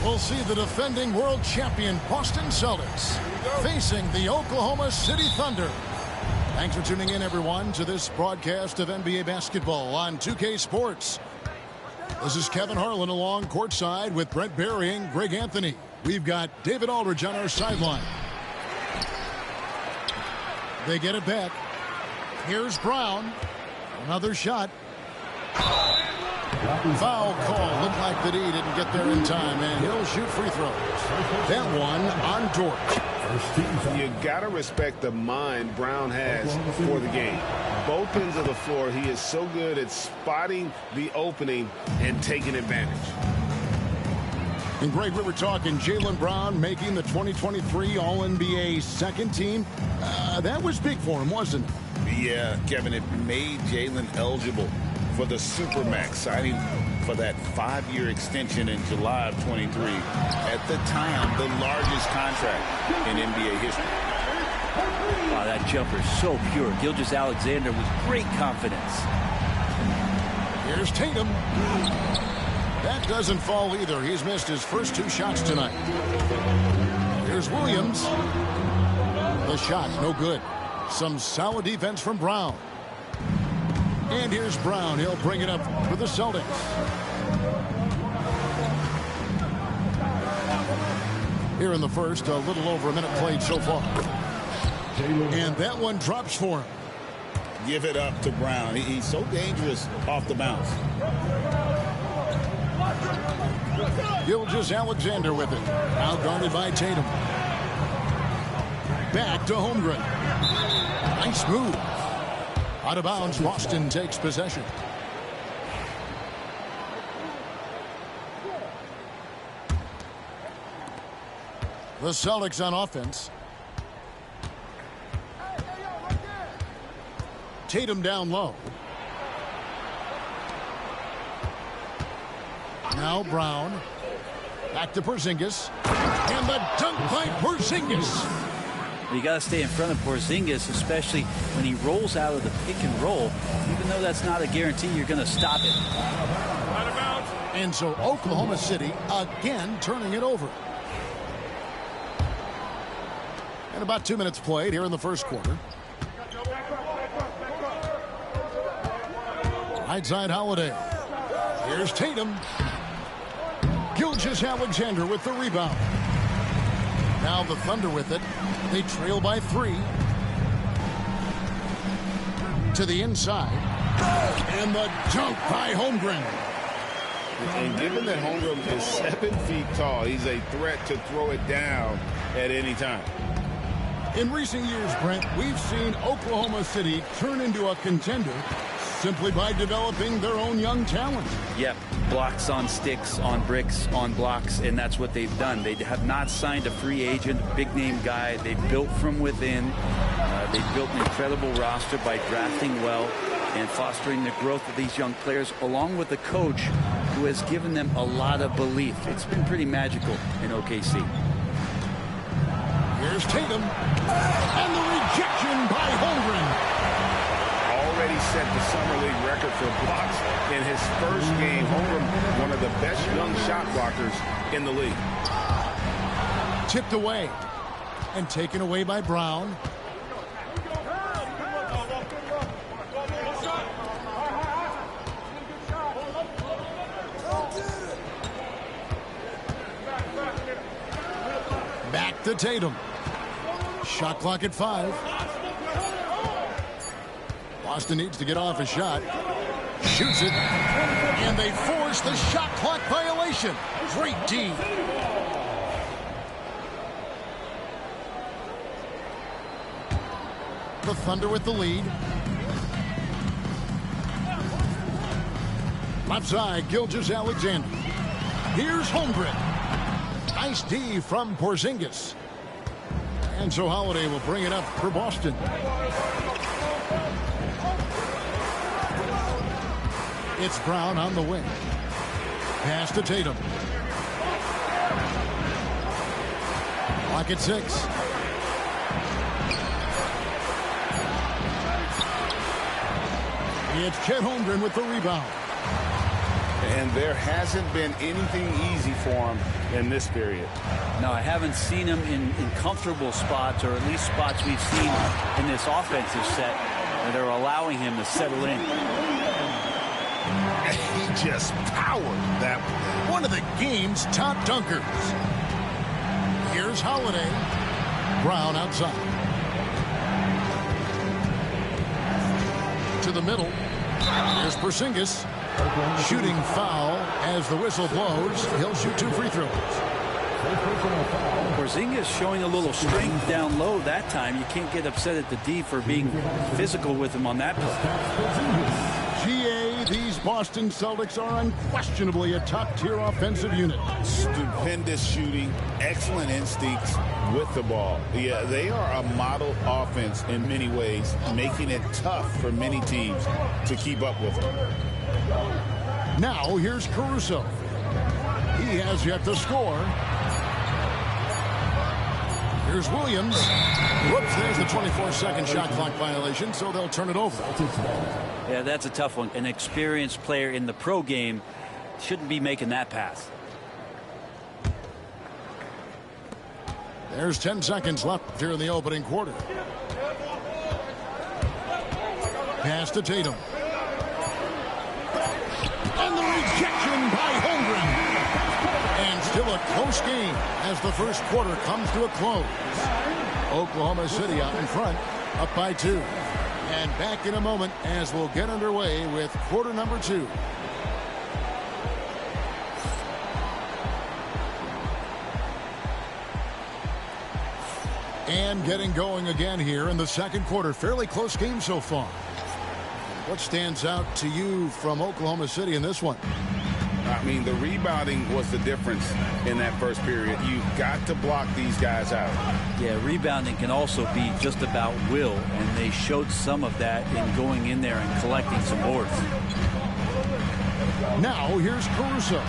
We'll see the defending world champion Boston Celtics facing the Oklahoma City Thunder. Thanks for tuning in, everyone, to this broadcast of NBA basketball on 2K Sports. This is Kevin Harlan along courtside with Brent Barry and Greg Anthony. We've got David Aldridge on our sideline. They get it back. Here's Brown. Another shot. Foul call. Looked like that he didn't get there in time, and he'll shoot free throws. That one on George. You got to respect the mind Brown has for the game. Both ends of the floor, he is so good at spotting the opening and taking advantage. And Greg, we were talking Jaylen Brown making the 2023 All-NBA second team. That was big for him, wasn't it? Yeah, Kevin, it made Jaylen eligible for the Supermax, signing for that 5-year extension in July of 23. At the time, the largest contract in NBA history. Wow, that jumper is so pure. Gilgeous-Alexander with great confidence. Here's Tatum. That doesn't fall either. He's missed his first 2 shots tonight. Here's Williams. The shot, no good. Some solid defense from Brown. And here's Brown. He'll bring it up for the Celtics. Here in the first, a little over a minute played so far. And that one drops for him. Give it up to Brown. He's so dangerous off the bounce. Gilgeous-Alexander with it. Out guarded by Tatum. Back to Holmgren. Nice move. Out of bounds, Boston takes possession. The Celtics on offense. Tatum down low. Now Brown. Back to Porzingis. And the dunk by Porzingis. You got to stay in front of Porzingis, especially when he rolls out of the pick and roll. Even though that's not a guarantee, you're going to stop it. And so Oklahoma City again turning it over. And about 2 minutes played here in the first quarter. Right side Holiday. Here's Tatum. Gilgeous-Alexander with the rebound. Now the Thunder with it. They trail by 3. To the inside. And the dunk by Holmgren. And given that Holmgren is 7 feet tall, he's a threat to throw it down at any time. In recent years, Brent, we've seen Oklahoma City turn into a contender simply by developing their own young talent. Yep, blocks on sticks, on bricks, on blocks, and that's what they've done. They have not signed a free agent, big-name guy. They built from within. They built an incredible roster by drafting well and fostering the growth of these young players, along with a coach who has given them a lot of belief. It's been pretty magical in OKC. Here's Tatum. And the rejection by Holmgren. Already set the Summer League record for blocks in his first game. Holmgren, one of the best young shot blockers in the league. Tipped away and taken away by Brown. Back to Tatum. Shot clock at 5. Boston needs to get off a shot. Shoots it. And they force the shot clock violation. Great D. The Thunder with the lead. Left side, Gilgeous-Alexander. Here's Holmgren. Nice D from Porzingis. And so Holiday will bring it up for Boston. It's Brown on the wing. Pass to Tatum. Clock at 6. It's Chet Holmgren with the rebound. And there hasn't been anything easy for him in this period. No, I haven't seen him in comfortable spots, or at least spots we've seen in this offensive set that are allowing him to settle in. He just powered that one of the game's top dunkers. Here's Holiday. Brown outside. To the middle. Here's Porzingis. Shooting foul as the whistle blows. He'll shoot 2 free throws. Porzingis showing a little strength down low that time. You can't get upset at the D for being physical with him on that play. GA, these Boston Celtics are unquestionably a top-tier offensive unit. Stupendous shooting, excellent instincts with the ball. Yeah, they are a model offense in many ways, making it tough for many teams to keep up with them. Now here's Caruso. He has yet to score. Here's Williams. Whoops, there's the 24-second shot clock violation, so they'll turn it over. Yeah, that's a tough one. An experienced player in the pro game shouldn't be making that pass. There's 10 seconds left here in the opening quarter. Pass to Tatum. And the rejection by Holmgren. And still a close game as the first quarter comes to a close. Oklahoma City out in front, up by 2. And back in a moment as we'll get underway with quarter number 2. And getting going again here in the second quarter. Fairly close game so far. What stands out to you from Oklahoma City in this one? I mean, the rebounding was the difference in that first period. You've got to block these guys out. Yeah, rebounding can also be just about will, and they showed some of that in going in there and collecting some boards. Now here's Caruso.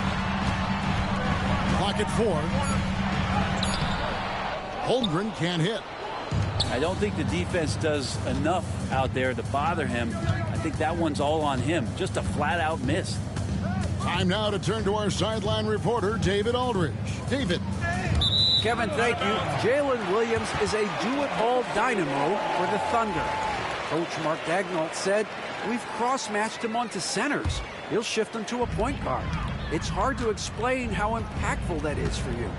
Clock at 4. Holmgren can't hit. I don't think the defense does enough out there to bother him. I think that one's all on him. Just a flat-out miss. Time now to turn to our sideline reporter, David Aldridge. David. Kevin, thank you. Jalen Williams is a do-it-all dynamo for the Thunder. Coach Mark Daigneault said, "We've cross-matched him onto centers. He'll shift him to a point guard. It's hard to explain how impactful that is for you.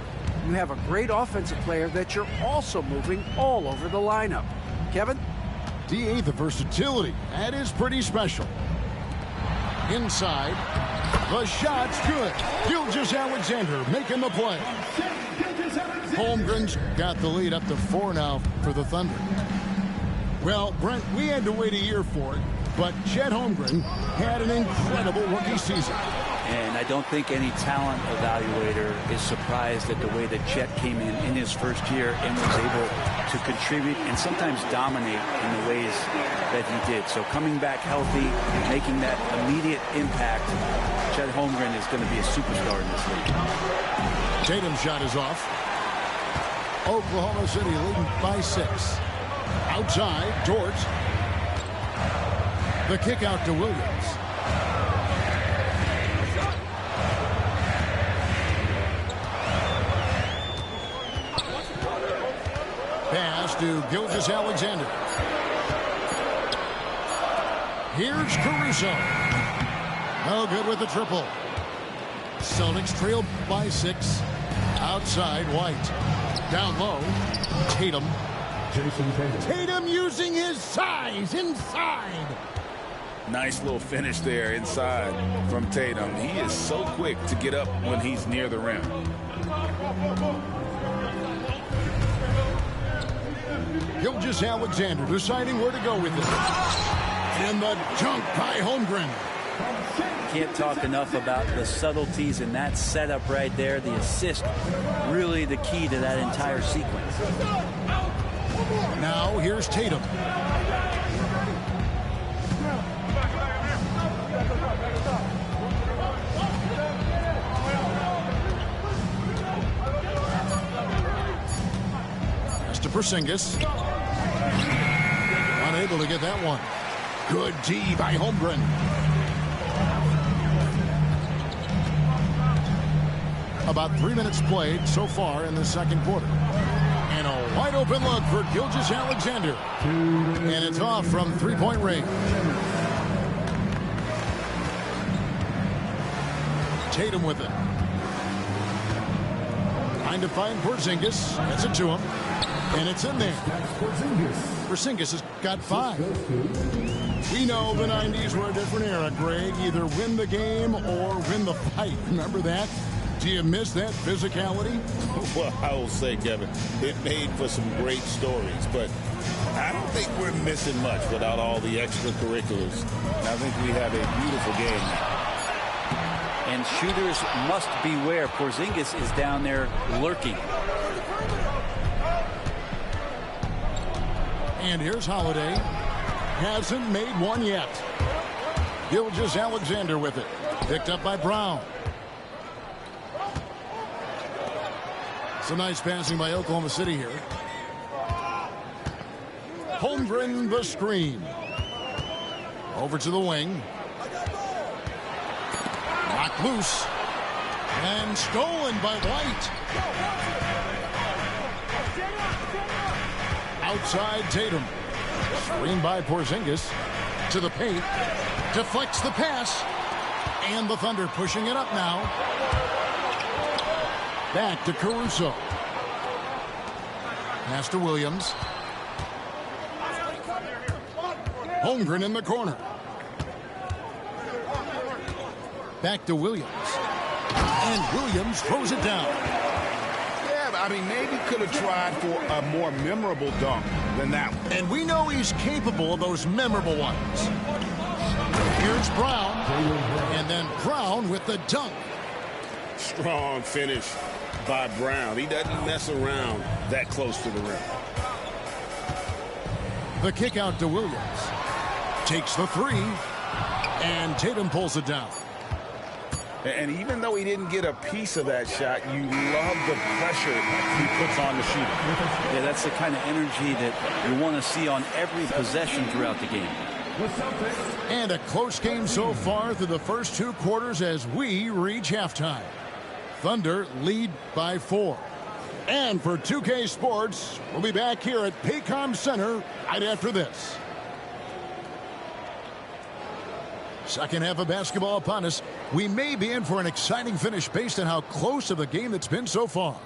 You have a great offensive player that you're also moving all over the lineup." Kevin? DA, the versatility. That is pretty special. Inside. The shot's good. Gilgeous-Alexander making the play. Holmgren's got the lead up to 4 now for the Thunder. Well, Brent, we had to wait a year for it, but Chet Holmgren had an incredible rookie season. And I don't think any talent evaluator is surprised at the way that Chet came in his first year and was able to contribute and sometimes dominate in the ways that he did. So coming back healthy, making that immediate impact, Chet Holmgren is going to be a superstar in this league. Tatum's shot is off. Oklahoma City leading by 6. Outside, Dort. The kick out to Williams. Pass to Gilgeous-Alexander. Here's Caruso. No good with the triple. Celtics trailed by 6. Outside, White. Down low, Tatum. Tatum using his size inside. Nice little finish there inside from Tatum. He is so quick to get up when he's near the rim. Gilgeous-Alexander deciding where to go with it. And the dunk by Holmgren. Can't talk enough about the subtleties in that setup right there. The assist, really the key to that entire sequence. Now here's Tatum. Pass to Porzingis. Unable to get that one. Good D by Holmgren. About 3 minutes played so far in the second quarter. And a wide open look for Gilgeous-Alexander. And it's off from three-point range. Tatum with it. Trying to find Porzingis. Gets it to him. And it's in there. Porzingis has got 5. We know the 90s were a different era, Greg. Either win the game or win the fight. Remember that? Do you miss that physicality? Well, I will say, Kevin, it made for some great stories, but I don't think we're missing much without all the extracurriculars. I think we have a beautiful game now. And shooters must beware. Porzingis is down there lurking. And here's Holiday. Hasn't made one yet. Gilgeous-Alexander with it. Picked up by Brown. Some nice passing by Oklahoma City here. Holmgren the screen. Over to the wing. Knocked loose. And stolen by White. Outside Tatum. Screen by Porzingis. To the paint. Deflects the pass. And the Thunder pushing it up now. Back to Caruso. Pass to Williams. Holmgren in the corner. Back to Williams. And Williams throws it down. Yeah, I mean, maybe could have tried for a more memorable dunk than that one. And we know he's capable of those memorable ones. Here's Brown. And then Brown with the dunk. Strong finish by Brown. He doesn't mess around that close to the rim. The kick out to Williams. Takes the 3. And Tatum pulls it down. And even though he didn't get a piece of that shot, you love the pressure he puts on the shooter. Yeah, that's the kind of energy that you want to see on every possession throughout the game. And a close game so far through the first 2 quarters as we reach halftime. Thunder lead by 4. And for 2K Sports, we'll be back here at Paycom Center right after this. Second half of basketball upon us. We may be in for an exciting finish based on how close to the game it's been so far.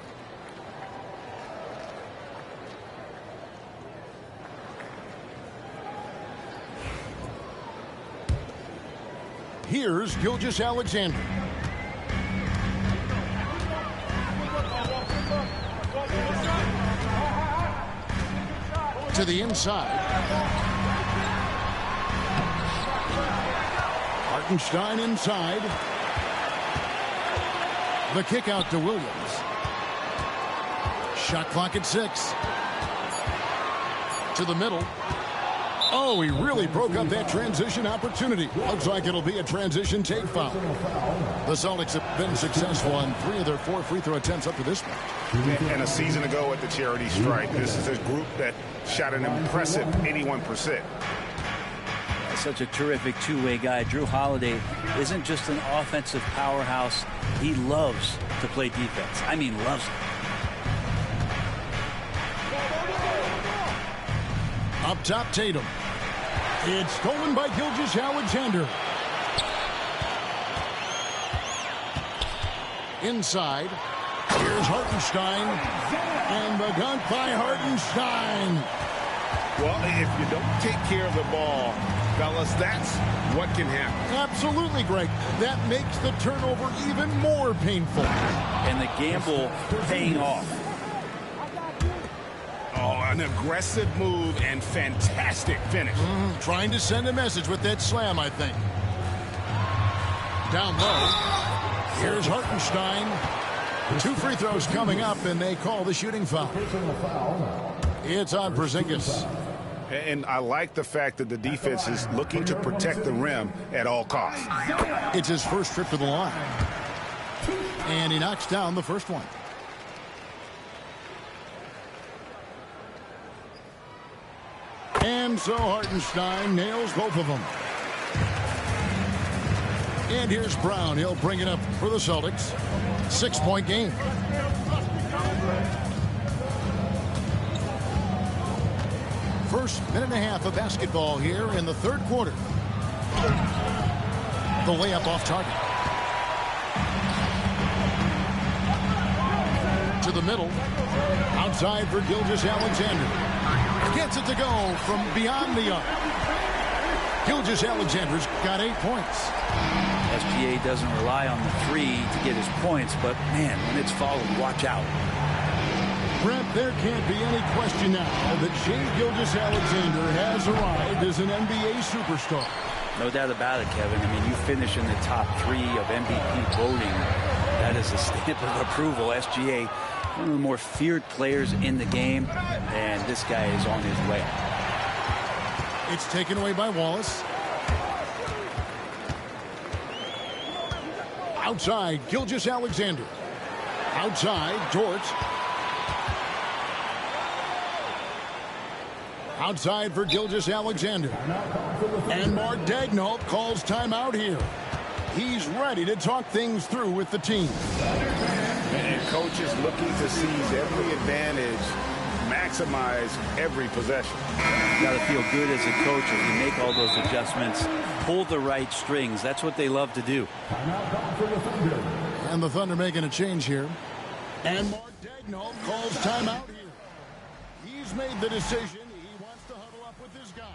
Here's Gilgeous-Alexander. To the inside. Hartenstein inside. The kick out to Williams. Shot clock at 6. To the middle. Oh, he really broke up that transition opportunity. Looks like it'll be a transition take foul. The Celtics have been successful on 3 of their 4 free throw attempts up to this point. And a season ago at the charity stripe, this is a group that shot an impressive 81%. Such a terrific two-way guy. Drew Holiday isn't just an offensive powerhouse. He loves to play defense. I mean, loves it. Up top, Tatum. It's stolen by Gilgeous-Alexander. Inside. Here's Hartenstein. And the dunk by Hartenstein. Well, if you don't take care of the ball, fellas, that's what can happen. Absolutely, Greg. That makes the turnover even more painful. And the gamble paying off. Oh, an aggressive move and fantastic finish. Trying to send a message with that slam, I think. Down low. Here's Hartenstein. 2 free throws coming up, and they call the shooting foul. It's on Porzingis. And I like the fact that the defense is looking to protect the rim at all costs. It's his first trip to the line. And he knocks down the first one. And so Hartenstein nails both of them. And here's Brown. He'll bring it up for the Celtics. 6-point game. First minute and a half of basketball here in the third quarter. The layup off target. To the middle. Outside for Gilgeous-Alexander. Gets it to go from beyond the arc. Gilgeous-Alexander's got 8 points. SGA doesn't rely on the three to get his points, but man, when it's followed, watch out. Brett, there can't be any question now that Shai Gilgeous-Alexander has arrived as an NBA superstar. No doubt about it, Kevin. I mean, you finish in the top 3 of MVP voting. That is a stamp of approval. SGA, one of the more feared players in the game, and this guy is on his way. It's taken away by Wallace. Outside, Gilgeous-Alexander. Outside, Dort. Outside for Gilgeous-Alexander. And Mark Daigneault calls timeout here. He's ready to talk things through with the team. And coach is looking to seize every advantage, maximize every possession. You got to feel good as a coach if you make all those adjustments, pull the right strings. That's what they love to do. And the Thunder making a change here. And Mark Daigneault calls timeout here. He's made the decision. He wants to huddle up with his guys.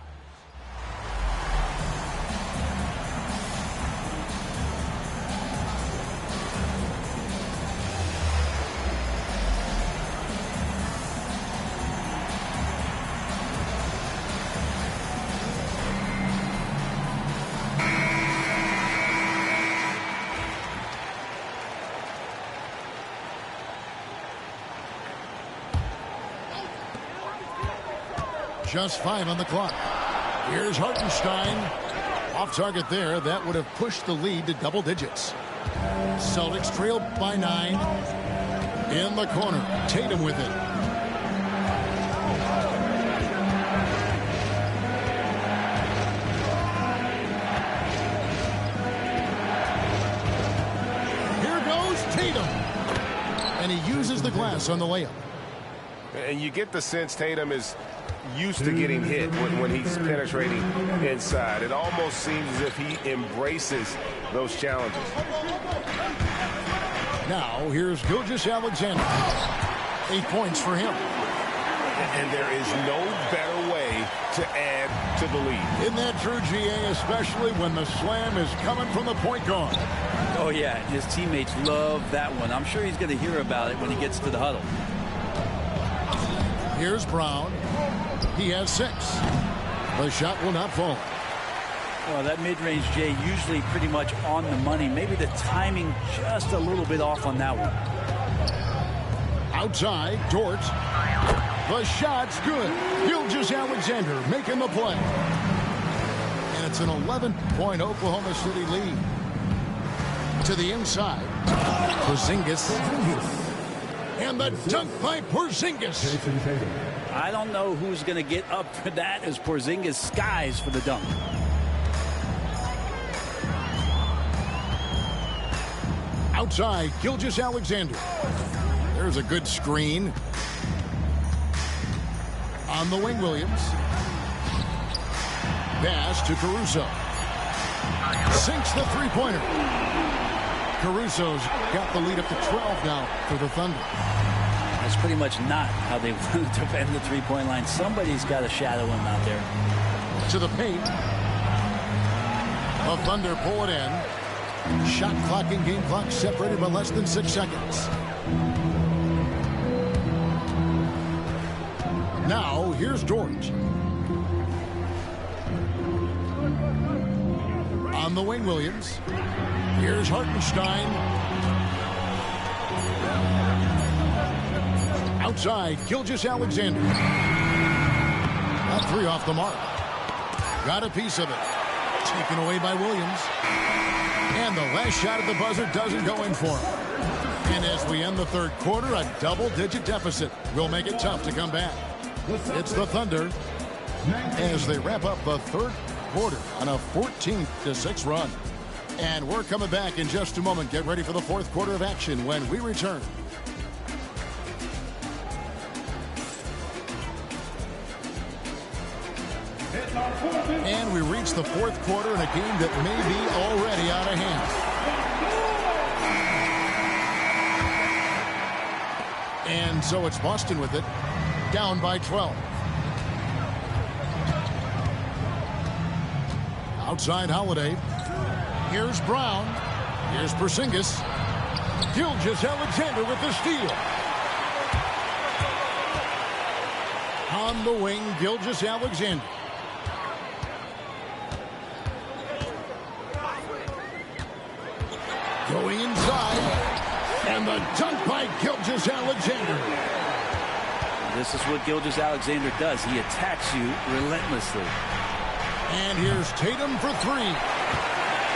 Just 5 on the clock. Here's Hartenstein. Off target there. That would have pushed the lead to double digits. Celtics trail by 9. In the corner. Tatum with it. Here goes Tatum. And he uses the glass on the layup. And you get the sense Tatum is used to getting hit when he's penetrating inside. It almost seems as if he embraces those challenges. Now, here's Gilgeous-Alexander. 8 points for him. And there is no better way to add to the lead. Isn't that true, GA, especially when the slam is coming from the point guard? Oh, yeah, his teammates love that one. I'm sure he's going to hear about it when he gets to the huddle. Here's Brown. He has 6. The shot will not fall. Well, that mid-range, Jay, usually pretty much on the money. Maybe the timing just a little bit off on that one. Outside, Dort. The shot's good. Gilgeous-Alexander making the play. And it's an 11-point Oklahoma City lead. To the inside. Porzingis. And the dunk by Porzingis. I don't know who's going to get up for that as Porzingis skies for the dunk. Outside, Gilgeous-Alexander. There's a good screen. On the wing, Williams. Pass to Caruso. Sinks the three-pointer. Caruso's got the lead up to 12 now for the Thunder. That's pretty much not how they want to defend the three-point line. Somebody's got to shadow him out there. To the paint. The Thunder pull it in. Shot clock and game clock separated by less than 6 seconds. Now, here's Dort. On the wing, Williams. Here's Hartenstein. Outside, Gilgeous-Alexander. That 3 off the mark. Got a piece of it. Taken away by Williams. And the last shot at the buzzer doesn't go in for him. And as we end the third quarter, a double-digit deficit will make it tough to come back. It's the Thunder as they wrap up the third quarter on a 14-6 run. And we're coming back in just a moment. Get ready for the fourth quarter of action when we return. And we reach the fourth quarter in a game that may be already out of hand. And so it's Boston with it, down by 12. Outside Holiday. Here's Brown. Here's Porzingis. Gilgeous-Alexander with the steal. On the wing, Gilgeous-Alexander. Going inside. And the dunk by Gilgeous-Alexander. This is what Gilgeous-Alexander does. He attacks you relentlessly. And here's Tatum for three.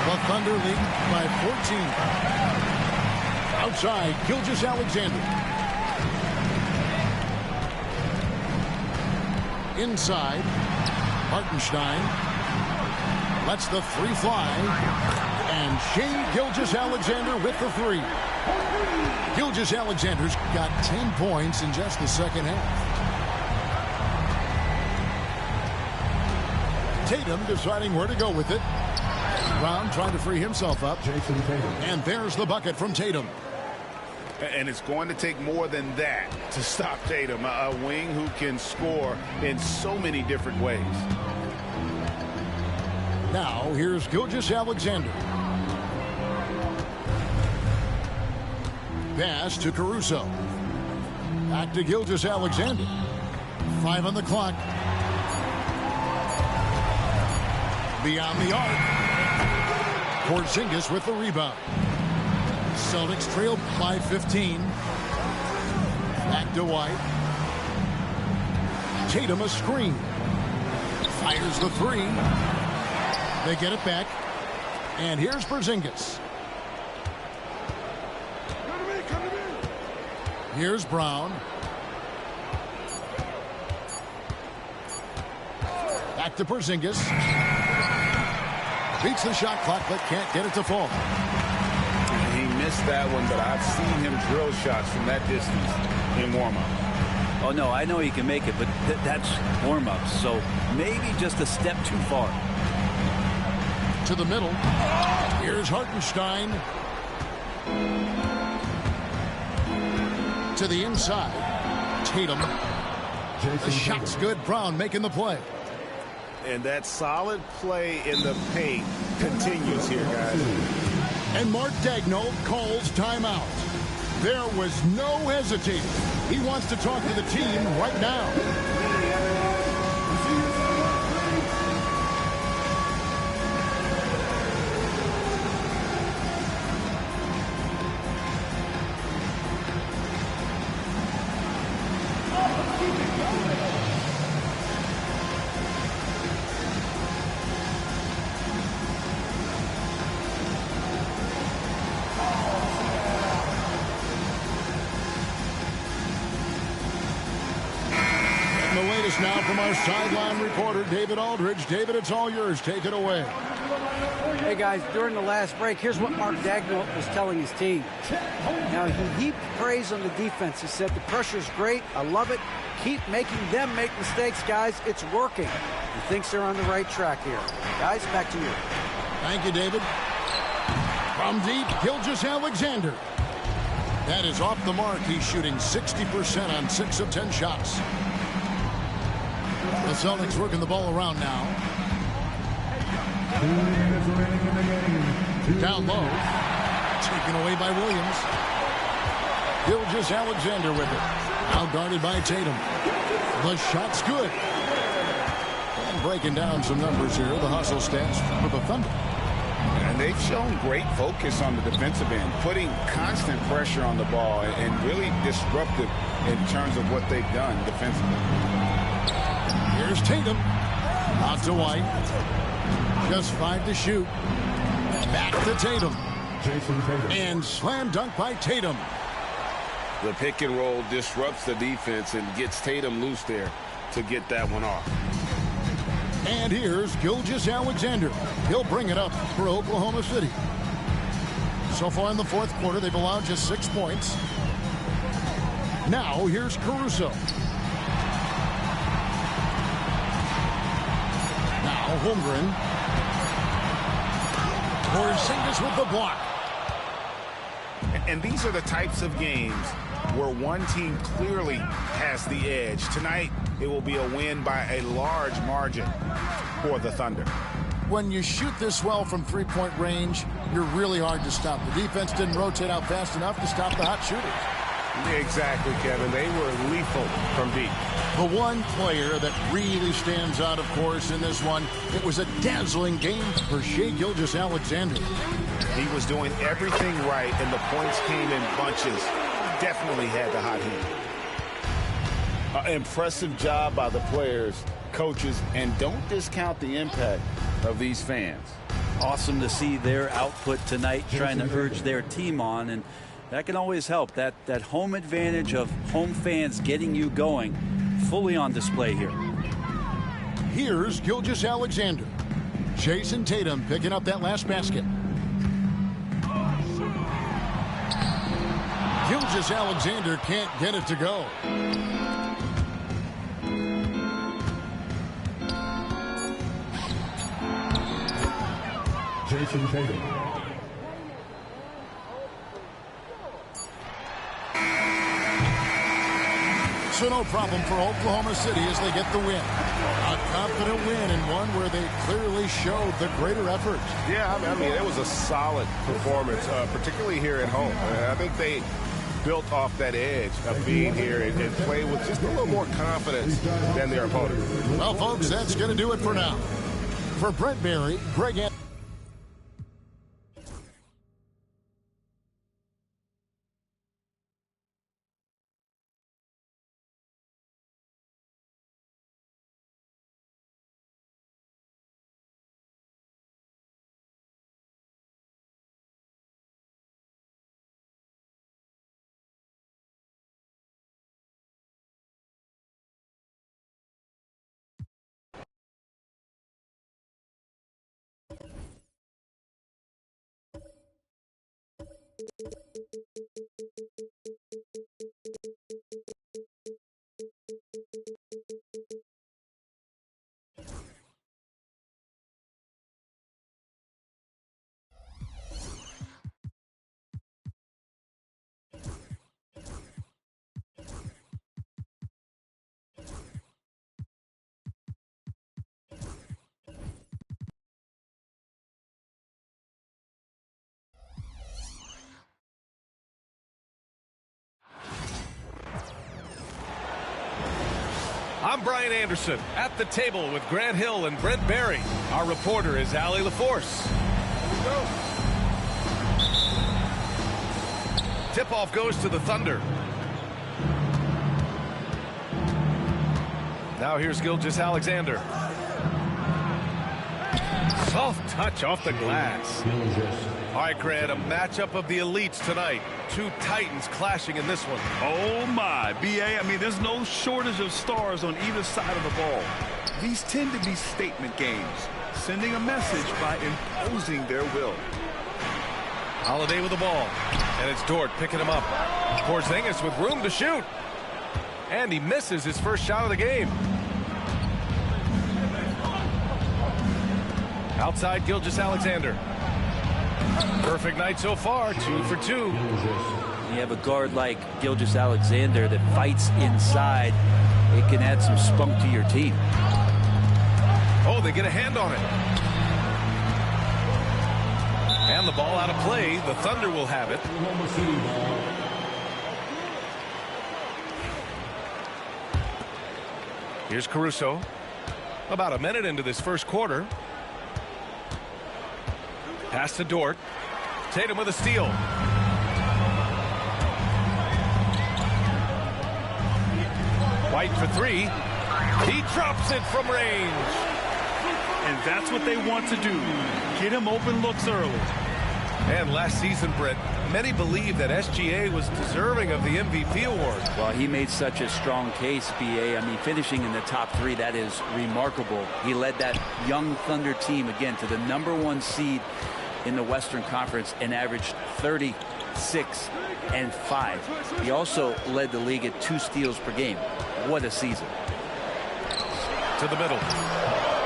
The Thunder lead by 14. Outside, Gilgeous-Alexander. Inside, Hartenstein lets the three fly. And Shai Gilgeous-Alexander with the three. Gilgeous-Alexander's got 10 points in just the second half. Tatum deciding where to go with it. Brown trying to free himself up. And there's the bucket from Tatum. And it's going to take more than that to stop Tatum, a wing who can score in so many different ways. Now here's Gilgeous-Alexander. Pass to Caruso. Back to Gilgeous-Alexander. 5 on the clock. Beyond the arc. Porzingis with the rebound. Celtics trailed by 15. Back to White. Tatum a screen. Fires the three. They get it back. And here's Porzingis. Here's Brown. Back to Porzingis. Beats the shot clock, but can't get it to fall. He missed that one, but I've seen him drill shots from that distance in warm-up. Oh, no, I know he can make it, but that's warm-up, so maybe just a step too far. To the middle. Here's Hartenstein. To the inside. Tatum. The shot's good. Brown making the play. And that solid play in the paint continues here, guys. And Mark Daigneault calls timeout. There was no hesitating. He wants to talk to the team right now. Now from our sideline reporter, David Aldridge. David, it's all yours. Take it away. Hey, guys, during the last break, here's what Mark Daigneault was telling his team. Now, he heaped praise on the defense. He said, the pressure's great. I love it. Keep making them make mistakes, guys. It's working. He thinks they're on the right track here. Guys, back to you. Thank you, David. From deep, Gilgeous-Alexander. That is off the mark. He's shooting 60% on 6 of 10 shots. The Celtics working the ball around now. Down low. Taken away by Williams. Gilgeous-Alexander with it. Now guarded by Tatum. The shot's good. And breaking down some numbers here. The hustle stats for the Thunder. And they've shown great focus on the defensive end, putting constant pressure on the ball and really disruptive in terms of what they've done defensively. Here's Tatum. Out to White. Just 5 to shoot. Back to Tatum. And slam dunk by Tatum. The pick and roll disrupts the defense and gets Tatum loose there to get that one off. And here's Gilgeous-Alexander. He'll bring it up for Oklahoma City. So far in the fourth quarter, they've allowed just 6 points. Now, here's Caruso. Now, Holmgren. Porzingis with the block. And these are the types of games where one team clearly has the edge. Tonight, it will be a win by a large margin for the Thunder. When you shoot this well from three-point range, you're really hard to stop. The defense didn't rotate out fast enough to stop the hot shooters. Exactly, Kevin. They were lethal from deep. The one player that really stands out, of course, in this one, it was a dazzling game for Shai Gilgeous-Alexander. He was doing everything right, and the points came in bunches. Definitely had the hot hand. Impressive job by the players, coaches, and don't discount the impact of these fans. Awesome to see their output tonight, trying to urge their team on, and that can always help. That home advantage of home fans getting you going, fully on display here. Here's Gilgeous-Alexander. Jason Tatum picking up that last basket. Gilgeous-Alexander can't get it to go. Jason Tatum. So no problem for Oklahoma City as they get the win. A confident win and one where they clearly showed the greater effort. Yeah, I mean, it was a solid performance, particularly here at home. I think they built off that edge of being here and played with just a little more confidence than their opponent. Well, folks, that's going to do it for now. For Brent Barry, Greg Anthony. I'm Brian Anderson at the table with Grant Hill and Brent Barry. Our reporter is Allie LaForce. Tip-off goes to the Thunder. Now here's Gilgeous-Alexander. Soft touch off the glass. All right, Grant, a matchup of the elites tonight. Two Titans clashing in this one. Oh, my. B.A., I mean, there's no shortage of stars on either side of the ball. These tend to be statement games, sending a message by imposing their will. Holiday with the ball. And it's Dort picking him up. Porzingis with room to shoot. And he misses his first shot of the game. Outside Gilgeous-Alexander. Perfect night so far, 2 for 2. You have a guard like Gilgeous-Alexander that fights inside. It can add some spunk to your team. Oh, they get a hand on it. And the ball out of play. The Thunder will have it. Here's Caruso. About a minute into this first quarter. Pass to Dort. Tatum with a steal. White for three. He drops it from range. And that's what they want to do. Get him open looks early. And last season, Brett, many believe that SGA was deserving of the MVP award. Well, he made such a strong case, B.A. I mean, finishing in the top 3, that is remarkable. He led that young Thunder team, again, to the #1 seed in the Western Conference and averaged 36 and 5. He also led the league at 2 steals per game. What a season. To the middle.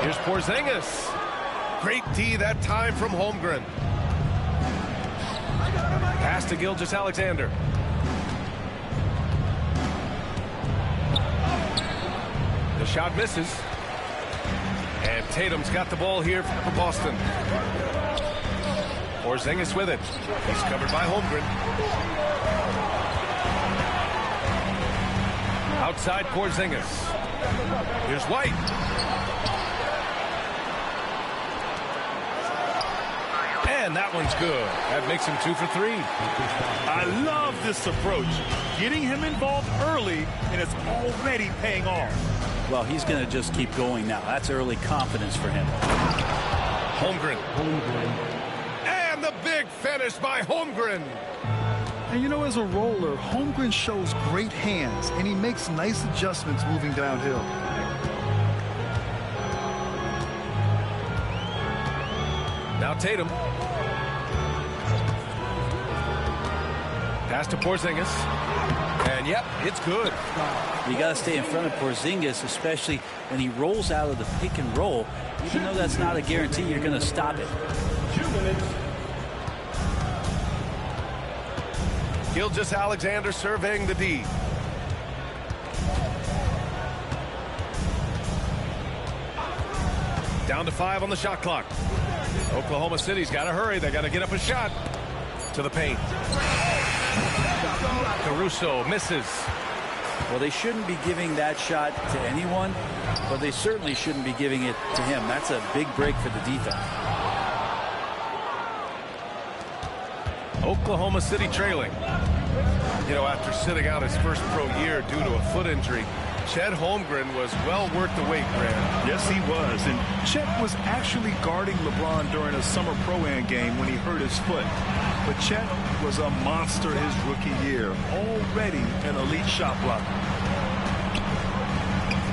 Here's Porzingis. Great D that time from Holmgren. Pass to Gilgeous-Alexander. The shot misses. And Tatum's got the ball here for Boston. Porzingis with it. He's covered by Holmgren. Outside Porzingis. Here's White. And that one's good. That makes him 2 for 3. I love this approach. Getting him involved early, and it's already paying off. Well, he's going to just keep going now. That's early confidence for him. Holmgren. And the big finish by Holmgren. And you know, as a roller, Holmgren shows great hands, and he makes nice adjustments moving downhill. Now Tatum. Pass to Porzingis. And yep, it's good. You got to stay in front of Porzingis, especially when he rolls out of the pick and roll. Even though that's not a guarantee, you're going to stop it. 2 minutes. Gilgeous-Alexander surveying the D. Down to 5 on the shot clock. Oklahoma City's got to hurry. They got to get up a shot. To the paint. Caruso misses. Well, they shouldn't be giving that shot to anyone, but they certainly shouldn't be giving it to him. That's a big break for the defense. Oklahoma City trailing. You know, after sitting out his first pro year due to a foot injury, Chet Holmgren was well worth the wait, Grant. Yes, he was. And Chet was actually guarding LeBron during a summer pro-am game when he hurt his foot. But Chet was a monster his rookie year. Already an elite shot blocker.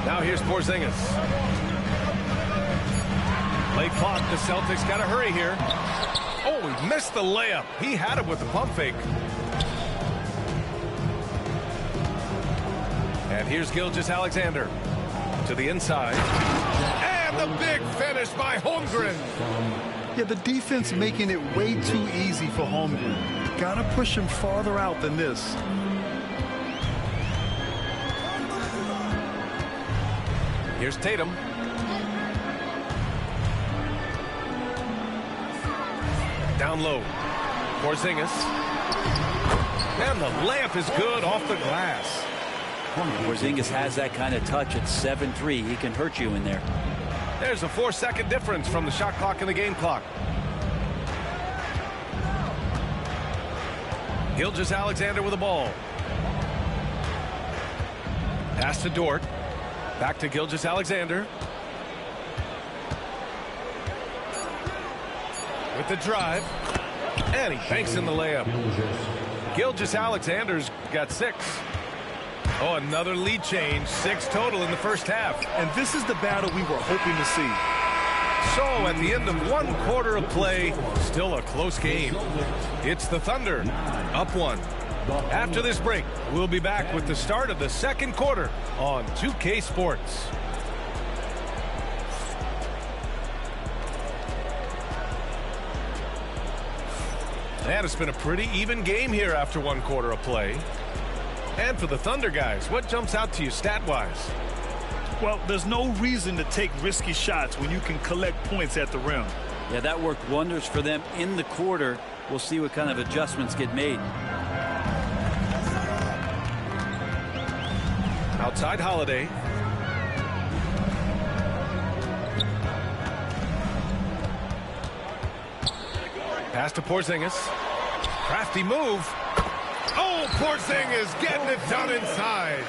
Now here's Porzingis. Play clock. The Celtics got to hurry here. Oh, he missed the layup. He had it with the pump fake. And here's Gilgeous-Alexander to the inside. And the big finish by Holmgren. Yeah, the defense making it way too easy for Holmgren. Got to push him farther out than this. Here's Tatum. Down low. Porzingis. And the layup is good off the glass. Porzingis has that kind of touch at 7-3. He can hurt you in there. There's a 4-second difference from the shot clock and the game clock. Gilgeous-Alexander with the ball. Pass to Dort. Back to Gilgeous-Alexander. With the drive. And he banks in the layup. Gilgeous-Alexander's got 6. Oh, another lead change. 6 total in the first half. And this is the battle we were hoping to see. So at the end of 1 quarter of play, still a close game. It's the Thunder up 1. After this break, we'll be back with the start of the second quarter on 2K Sports. And it's been a pretty even game here after 1 quarter of play. And for the Thunder guys, what jumps out to you stat-wise? Well, there's no reason to take risky shots when you can collect points at the rim. Yeah, that worked wonders for them in the quarter. We'll see what kind of adjustments get made. Outside Holiday. Pass to Porzingis. Crafty move. Oh, Porzingis getting it done inside.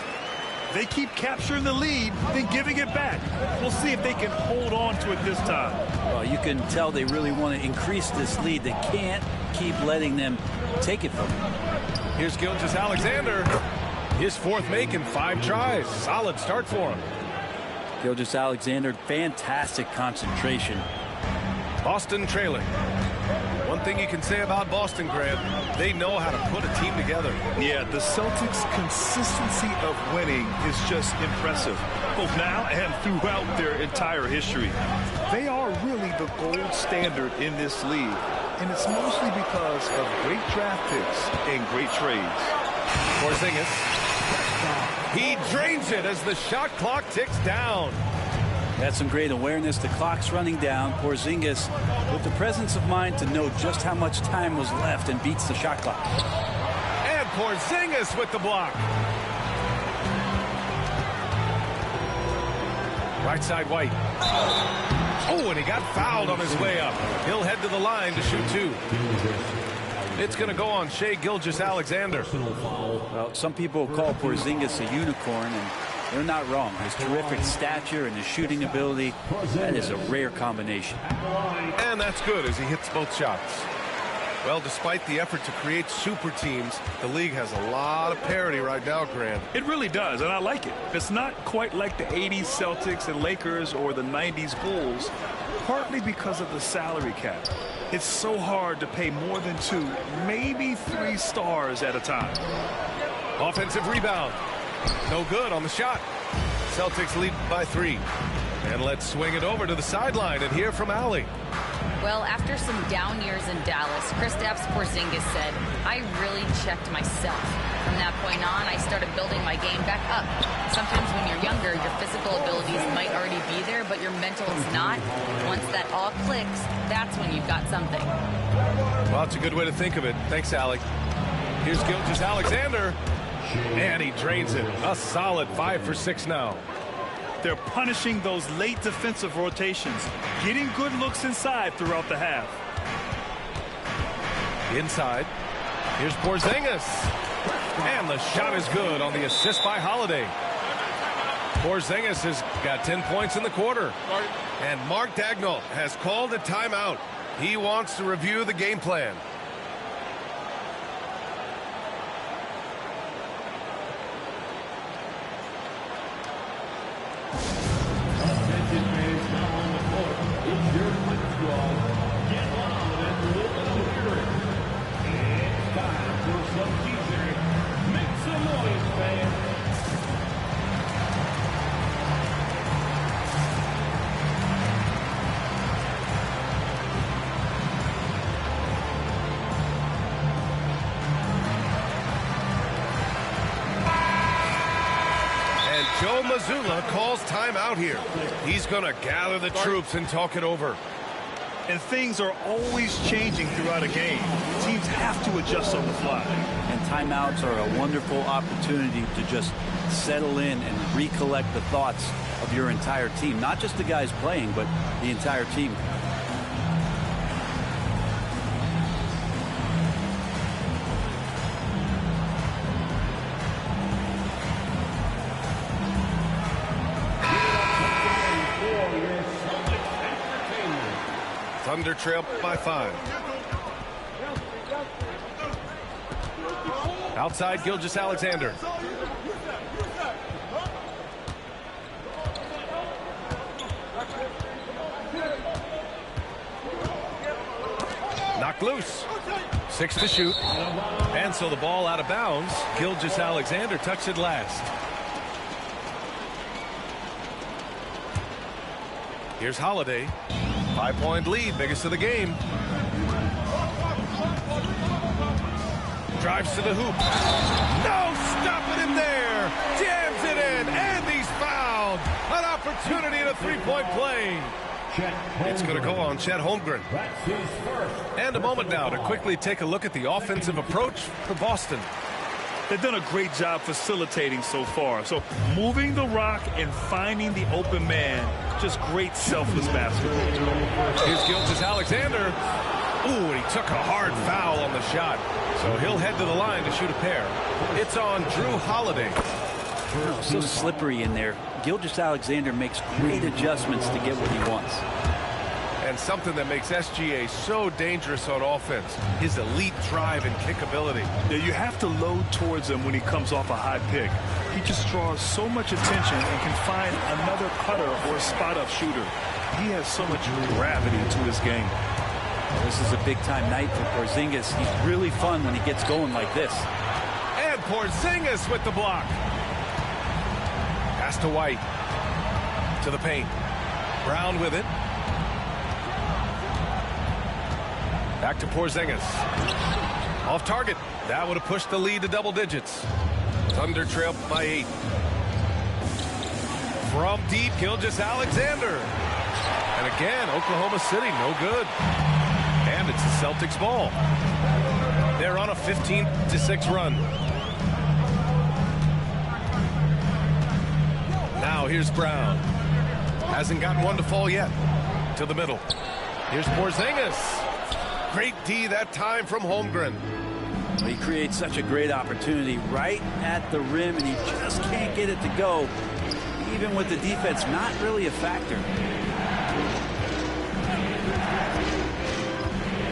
They keep capturing the lead, then giving it back. We'll see if they can hold on to it this time. Well, you can tell they really want to increase this lead. They can't keep letting them take it from them. Here's Gilgeous-Alexander. His 4th make in 5 tries. Solid start for him. Gilgeous-Alexander, fantastic concentration. Boston trailing. One thing you can say about Boston, Grant, they know how to put a team together. Yeah, the Celtics' consistency of winning is just impressive, both now and throughout their entire history. They are really the gold standard in this league, and it's mostly because of great draft picks and great trades. Porzingis. He drains it as the shot clock ticks down. That's some great awareness. The clock's running down. Porzingis with the presence of mind to know just how much time was left and beats the shot clock. And Porzingis with the block. Right side White. Oh, and he got fouled on his way up. He'll head to the line to shoot 2. It's going to go on Shai Gilgeous-Alexander. Well, some people call Porzingis a unicorn, and they're not wrong. His terrific stature and his shooting ability, that is a rare combination. And that's good as he hits both shots. Well, despite the effort to create super teams, the league has a lot of parity right now, Grant. It really does, and I like it. It's not quite like the 80s Celtics and Lakers or the 90s Bulls, partly because of the salary cap. It's so hard to pay more than 2, maybe 3 stars at a time. Offensive rebound. No good on the shot. Celtics lead by 3. And let's swing it over to the sideline and hear from Allie. Well, after some down years in Dallas, Kristaps Porzingis said, I really checked myself. From that point on, I started building my game back up. Sometimes when you're younger, your physical abilities might already be there, but your mental is not. Once that all clicks, that's when you've got something. Well, it's a good way to think of it. Thanks, Allie. Here's Gilgeous-Alexander. And he drains it. A solid 5 for 6 now. They're punishing those late defensive rotations, getting good looks inside throughout the half. Inside. Here's Porzingis. And the shot is good on the assist by Holiday. Porzingis has got 10 points in the quarter. And Mark Daigneault has called a timeout. He wants to review the game plan. Joe Mazzulla calls timeout here. He's going to gather the troops and talk it over. And things are always changing throughout a game. Teams have to adjust on the fly. And timeouts are a wonderful opportunity to just settle in and recollect the thoughts of your entire team. Not just the guys playing, but the entire team. Thunder trail by 5. Outside Gilgeous-Alexander. Knocked loose. 6 to shoot. And so the ball out of bounds. Gilgeous-Alexander touched it last. Here's Holiday. 5-point lead, biggest of the game. Drives to the hoop. No stopping him there. Jams it in, and he's fouled. An opportunity in a 3-point play. It's going to go on Chet Holmgren. And a moment now to quickly take a look at the offensive approach for Boston. They've done a great job facilitating so far. So moving the rock and finding the open man, just great selfless basketball. Here's Gilgeous-Alexander. Ooh, and he took a hard foul on the shot. So he'll head to the line to shoot a pair. It's on Drew Holiday. Oh, so slippery in there. Gilgeous-Alexander makes great adjustments to get what he wants. And something that makes SGA so dangerous on offense, his elite drive and kick ability. Yeah, you have to load towards him when he comes off a high pick. He just draws so much attention and can find another cutter or spot-up shooter. He has so much gravity to his game. This is a big-time night for Porzingis. He's really fun when he gets going like this. And Porzingis with the block. Pass to White. To the paint. Brown with it. Back to Porzingis. Off target. That would have pushed the lead to double digits. Thunder trail by 8. From deep, Gilgeous-Alexander. And again, Oklahoma City, no good. And it's the Celtics ball. They're on a 15-6 run. Now here's Brown. Hasn't gotten one to fall yet. To the middle. Here's Porzingis. Great D that time from Holmgren. He creates such a great opportunity right at the rim, and he just can't get it to go. Even with the defense not really a factor.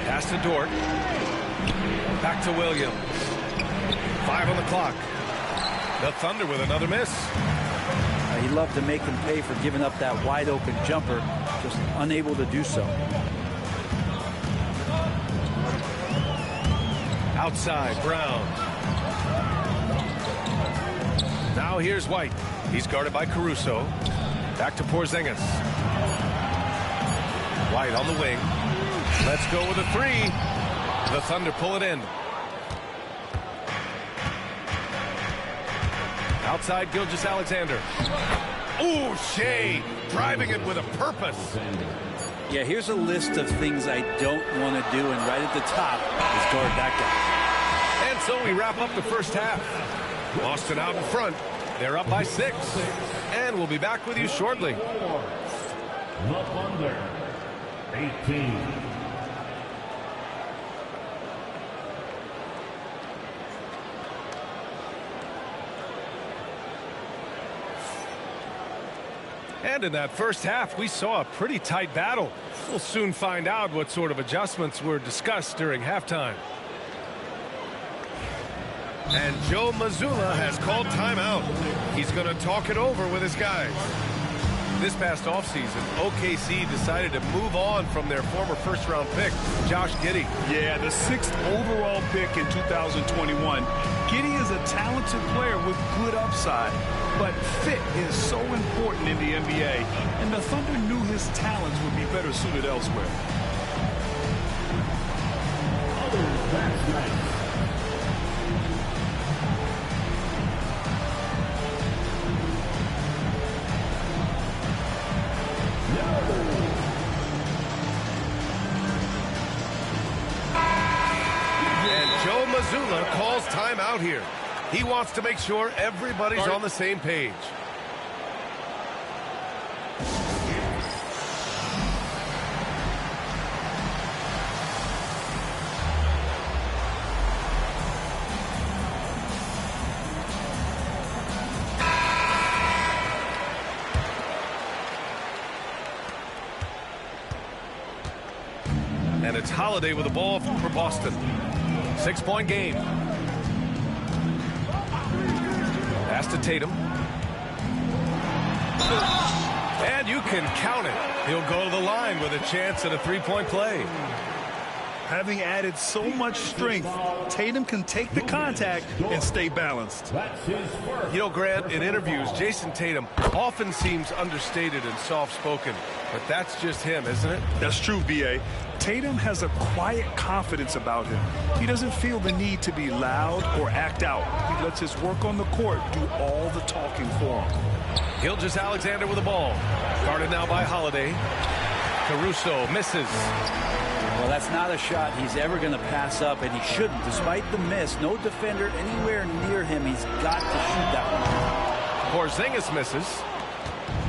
Pass to Dort. Back to Williams. 5 on the clock. The Thunder with another miss. He'd love to make them pay for giving up that wide open jumper, just unable to do so. Outside, Brown. Now here's White. He's guarded by Caruso. Back to Porzingis. White on the wing. Let's go with a 3. The Thunder pull it in. Outside, Gilgeous-Alexander. Ooh, Shea driving it with a purpose. Yeah, here's a list of things I don't want to do, and right at the top is guard that guy. And so we wrap up the first half. Boston out in front. They're up by 6. And we'll be back with you shortly. The Thunder, 18. And in that first half, we saw a pretty tight battle. We'll soon find out what sort of adjustments were discussed during halftime. And Joe Mazzulla has called timeout. He's going to talk it over with his guys. This past offseason, OKC decided to move on from their former first-round pick, Josh Giddey. Yeah, the 6th overall pick in 2021. Giddey is a talented player with good upside, but fit is so important in the NBA, and the Thunder knew his talents would be better suited elsewhere. That's nice. Mazzulla calls timeout here. He wants to make sure everybody's on the same page. And it's Holiday with the ball for Boston. 6-point game. Pass to Tatum. And you can count it. He'll go to the line with a chance at a 3-point play. Having added so much strength, Tatum can take the contact and stay balanced. You know, Grant, in interviews, Jason Tatum often seems understated and soft-spoken, but that's just him, isn't it? That's true, B.A. Tatum has a quiet confidence about him. He doesn't feel the need to be loud or act out. He lets his work on the court do all the talking for him. Gilgeous-Alexander with the ball. Guarded now by Holiday. Caruso misses. Well, that's not a shot he's ever going to pass up, and he shouldn't. Despite the miss, no defender anywhere near him. He's got to shoot that one. Porzingis misses.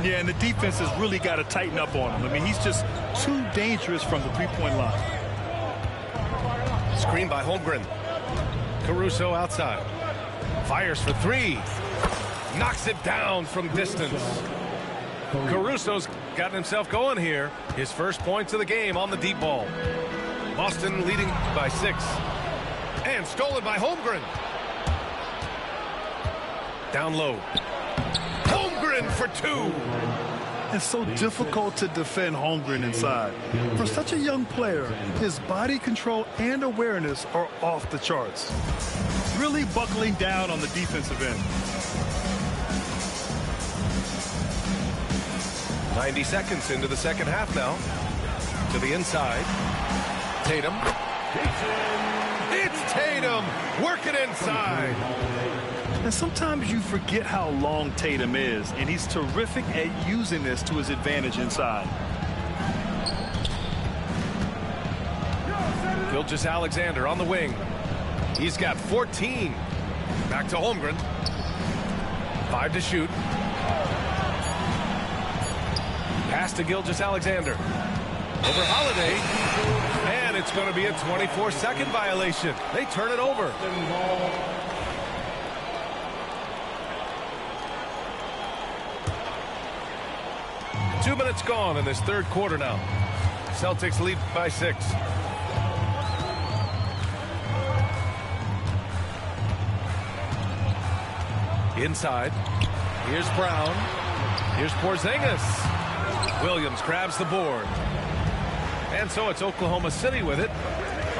Yeah, and the defense has really got to tighten up on him. I mean, he's just too dangerous from the three-point line. Screen by Holmgren. Caruso outside. Fires for 3. Knocks it down from distance. Caruso's gotten himself going here. His first points of the game on the deep ball. Boston leading by 6. And stolen by Holmgren. Down low. Holmgren for 2. It's so difficult to defend Holmgren inside. For such a young player, his body control and awareness are off the charts. Really buckling down on the defensive end. 90 seconds into the second half now. To the inside. Tatum. It's Tatum working inside. And sometimes you forget how long Tatum is, and he's terrific at using this to his advantage inside. Gilgeous-Alexander on the wing. He's got 14. Back to Holmgren. 5 to shoot. Pass to Gilgeous-Alexander. Over Holiday. And it's going to be a 24-second violation. They turn it over. Two minutes gone in this third quarter now. Celtics lead by 6. Inside. Here's Brown. Here's Porzingis. Williams grabs the board. And so it's Oklahoma City with it.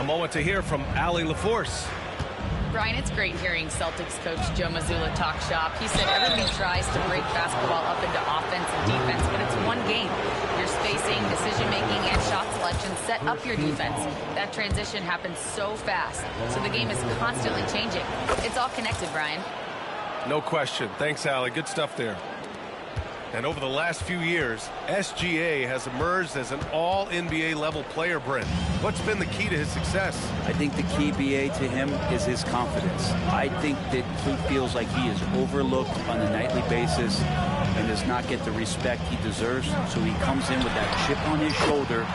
A moment to hear from Allie LaForce. Brian, it's great hearing Celtics coach Joe Mazzulla talk shop. He said everybody tries to break basketball up into offense and defense, but it's one game. Your spacing, decision-making, and shot selection set up your defense. That transition happens so fast, so the game is constantly changing. It's all connected, Brian. No question. Thanks, Allie. Good stuff there. And over the last few years, SGA has emerged as an all-NBA level player, Brent. What's been the key to his success? I think the key, BA, to him is his confidence. I think that he feels like he is overlooked on a nightly basis and does not get the respect he deserves. So he comes in with that chip on his shoulder,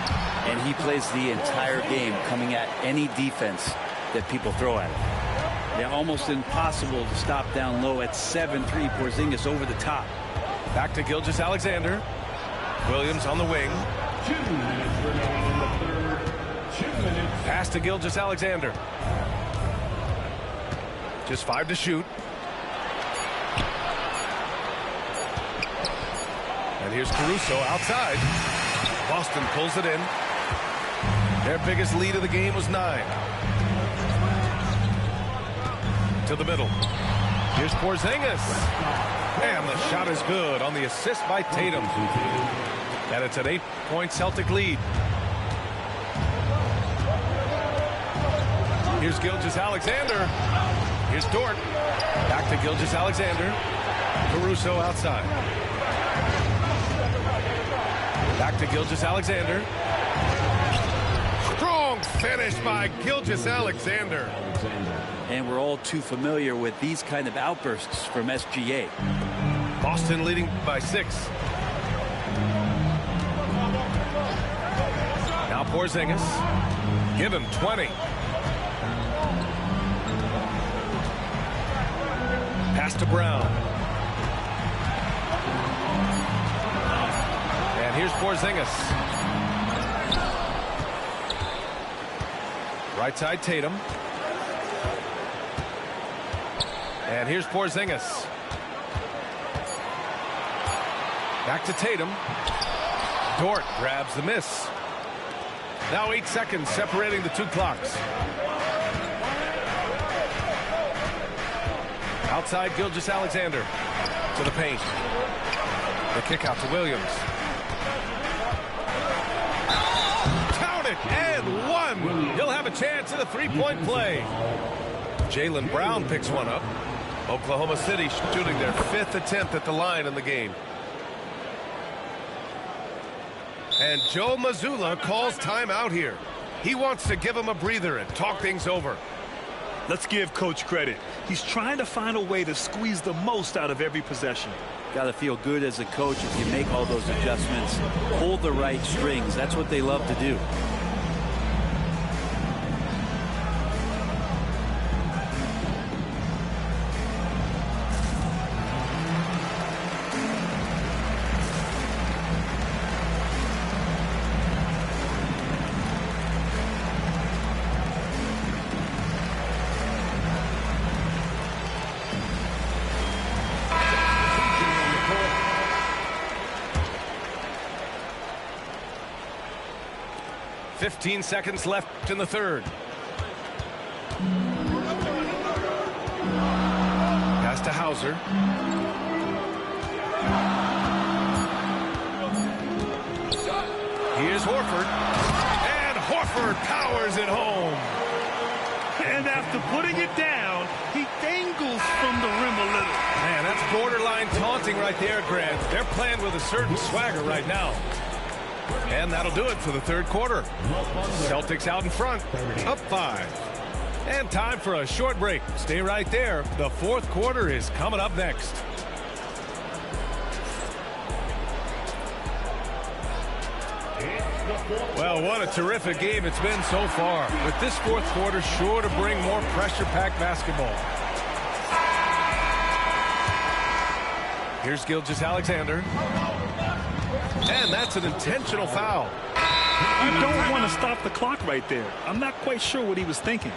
and he plays the entire game coming at any defense that people throw at him. They're almost impossible to stop down low at 7-3. Porzingis over the top. Back to Gilgeous-Alexander. Williams on the wing. 2 minutes remaining in the third. 2 minutes. Pass to Gilgeous-Alexander. Just 5 to shoot. And here's Caruso outside. Boston pulls it in. Their biggest lead of the game was 9. To the middle. Here's Porzingis. And the shot is good on the assist by Tatum. And it's an 8-point Celtic lead. Here's Gilgeous-Alexander. Here's Dort. Back to Gilgeous-Alexander. Caruso outside. Back to Gilgeous-Alexander. Strong finish by Gilgeous-Alexander. And we're all too familiar with these kind of outbursts from SGA. Boston leading by 6. Now Porzingis. Give him 20. Pass to Brown. And here's Porzingis. Right side Tatum. And here's Porzingis. Back to Tatum. Dort grabs the miss. Now 8 seconds separating the two clocks. Outside Gilgeous-Alexander to the paint. The kick out to Williams. Count it and 1. He'll have a chance at a three-point play. Jaylen Brown picks one up. Oklahoma City shooting their 5th attempt at the line in the game. And Joe Mazzulla calls timeout here. He wants to give him a breather and talk things over. Let's give Coach credit. He's trying to find a way to squeeze the most out of every possession. Got to feel good as a coach if you make all those adjustments. Pull the right strings. That's what they love to do. 15 seconds left in the third. Pass to Hauser. Here's Horford. And Horford powers it home. And after putting it down, he dangles from the rim a little. Man, that's borderline taunting right there, Grant. They're playing with a certain swagger right now. And that'll do it for the third quarter. Celtics out in front, up 5. And time for a short break. Stay right there. The fourth quarter is coming up next. Well, what a terrific game it's been so far. With this fourth quarter sure to bring more pressure-packed basketball. Here's Gilgeous-Alexander. And that's an intentional foul. You don't want to stop the clock right there. I'm not quite sure what he was thinking.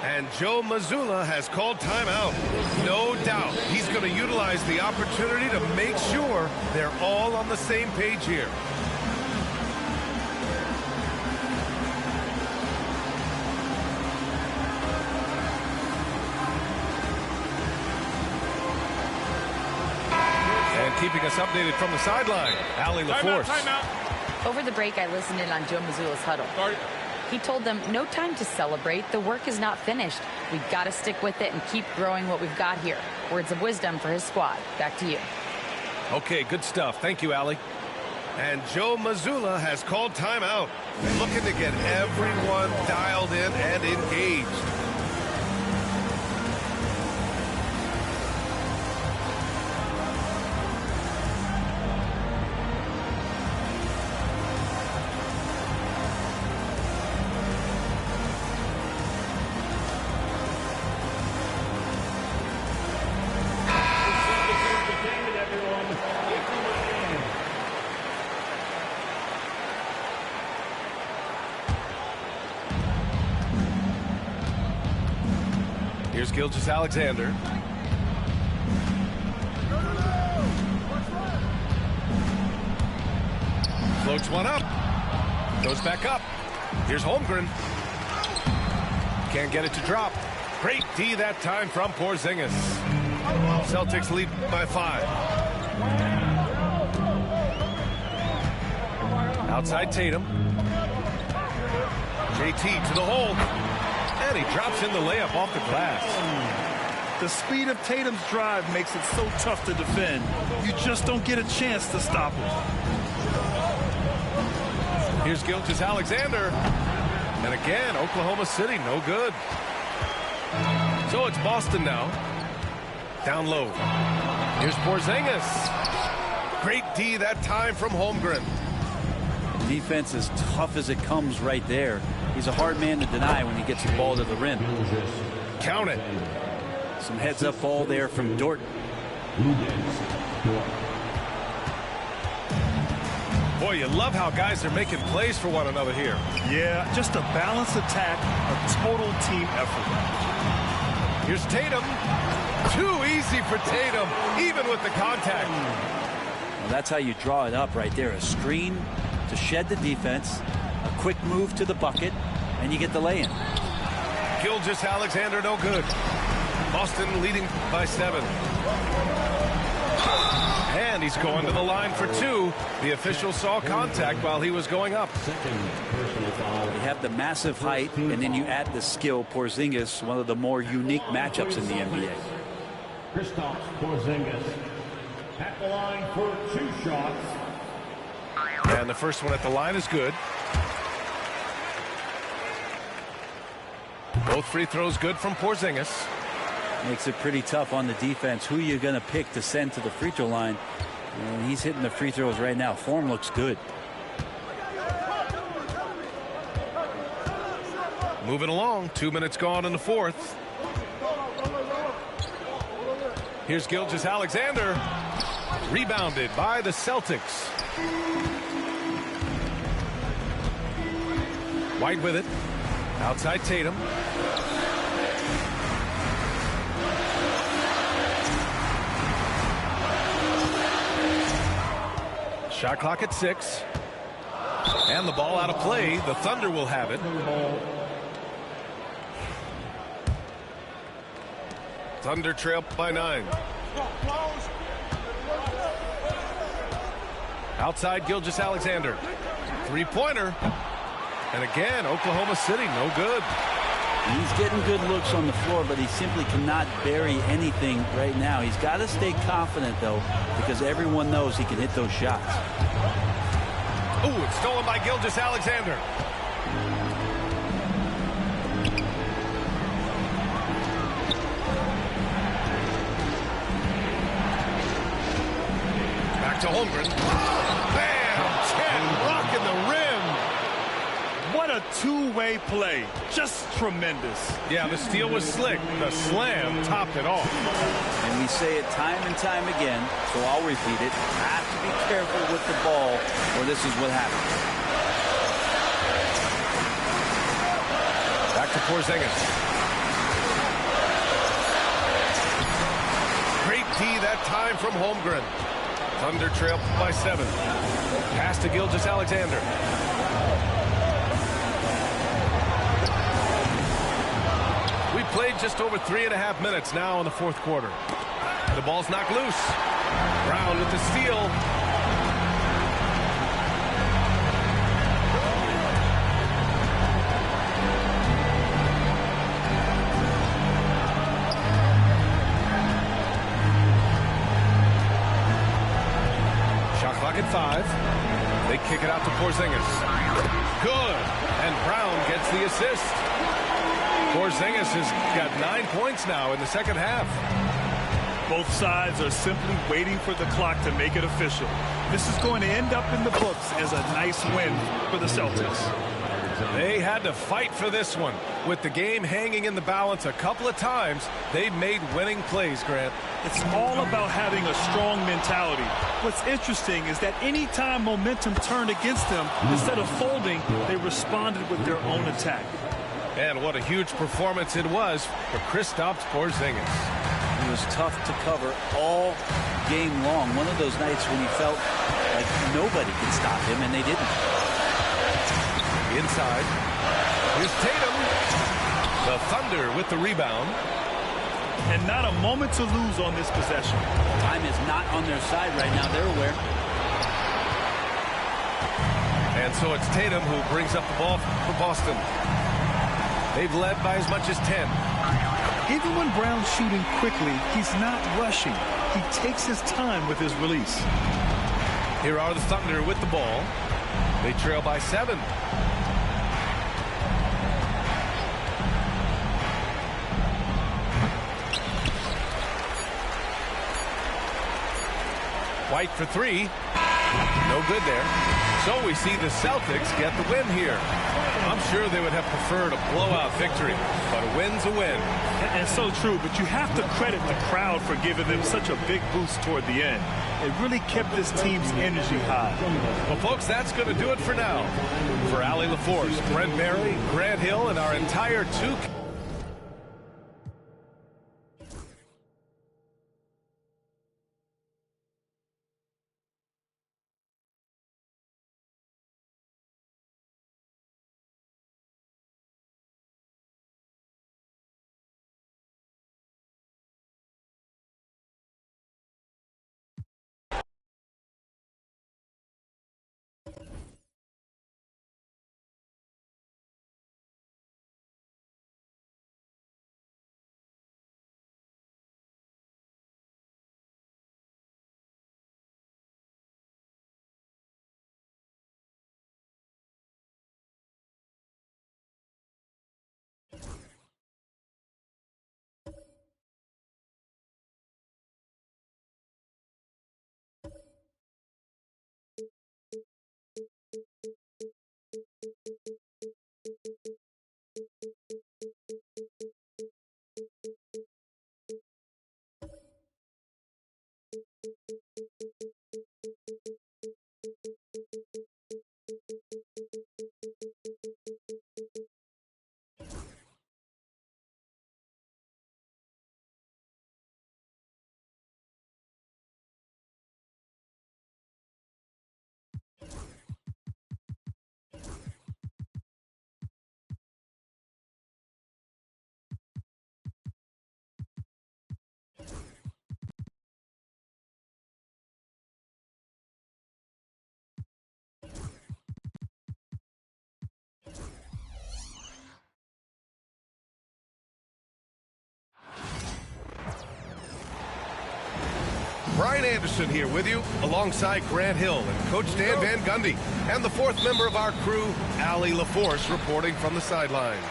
And Joe Mazzulla has called timeout. No doubt he's going to utilize the opportunity to make sure they're all on the same page here. Keeping us updated from the sideline, Allie LaForce. Over the break, I listened in on Joe Mazzulla's huddle. He told them, no time to celebrate. The work is not finished. We've got to stick with it and keep growing what we've got here. Words of wisdom for his squad. Back to you. Okay, good stuff. Thank you, Allie. And Joe Mazzulla has called timeout. Looking to get everyone dialed in and engaged. Here's Gilgeous-Alexander. Floats one up. Goes back up. Here's Holmgren. Can't get it to drop. Great D that time from Porzingis. Celtics lead by 5. Outside Tatum. JT to the hole. And he drops in the layup off the glass. The speed of Tatum's drive makes it so tough to defend. You just don't get a chance to stop him. Here's Gilgeous-Alexander. And again, Oklahoma City, no good. So it's Boston now. Down low. Here's Porzingis. Great D that time from Holmgren. Defense as tough as it comes right there. He's a hard man to deny when he gets the ball to the rim. Count it. Some heads-up ball there from Dort. Boy, you love how guys are making plays for one another here. Yeah, just a balanced attack, a total team effort. Here's Tatum. Too easy for Tatum, even with the contact. Well, that's how you draw it up right there. A screen to shed the defense, a quick move to the bucket, and you get the lay-in. Gilgeous-Alexander, no good. Boston leading by 7. And he's going to the line for 2. The official saw contact while he was going up. You have the massive height, and then you add the skill. Porzingis, one of the more unique matchups in the NBA. Kristaps Porzingis at the line for 2 shots. And the first one at the line is good. Both free throws good from Porzingis. Makes it pretty tough on the defense. Who you're going to pick to send to the free throw line. And he's hitting the free throws right now. Form looks good. Moving along. 2 minutes gone in the fourth. Here's Gilgeous-Alexander. Rebounded by the Celtics. White with it. Outside Tatum. Shot clock at 6. And the ball out of play. The Thunder will have it. Thunder trail by 9. Outside Gilgeous-Alexander. Three-pointer. And again, Oklahoma City, no good. He's getting good looks on the floor, but he simply cannot bury anything right now. He's got to stay confident, though, because everyone knows he can hit those shots. Ooh, it's stolen by Gilgeous-Alexander. Back to Holmgren. Bam! 10, rocking the rim. What a two-way play. Just tremendous. Yeah, the steal was slick. The slam topped it off. And we say it time and time again, so I'll repeat it. Have to be careful with the ball, or this is what happens. Back to Porzingis. Great D that time from Holmgren. Thunder trail by 7. Pass to Gilgeous-Alexander. We played just over 3.5 minutes now in the fourth quarter. The ball's knocked loose. Brown with the steal. Shot clock at 5. They kick it out to Porzingis. Good. And Brown gets the assist. Porzingis has got 9 points now in the second half. Both sides are simply waiting for the clock to make it official. This is going to end up in the books as a nice win for the Celtics. They had to fight for this one. With the game hanging in the balance a couple of times, they made winning plays, Grant. It's all about having a strong mentality. What's interesting is that anytime momentum turned against them, instead of folding, they responded with their own attack. And what a huge performance it was for Kristaps Porzingis. He was tough to cover all game long. One of those nights when he felt like nobody could stop him, and they didn't. Inside. Here's Tatum. The Thunder with the rebound. And not a moment to lose on this possession. Time is not on their side right now. They're aware. And so it's Tatum who brings up the ball for Boston. They've led by as much as 10. Even when Brown's shooting quickly, he's not rushing. He takes his time with his release. Here are the Thunder with the ball. They trail by 7. White for 3. No good there. So we see the Celtics get the win here. I'm sure they would have preferred a blowout victory, but a win's a win. And so true, but you have to credit the crowd for giving them such a big boost toward the end. It really kept this team's energy high. Well, folks, that's going to do it for now. For Allie LaForce, Brent Barry, Grant Hill, and our entire 2K Brian Anderson here with you, alongside Grant Hill and Coach Dan Van Gundy, and the fourth member of our crew, Allie LaForce, reporting from the sidelines.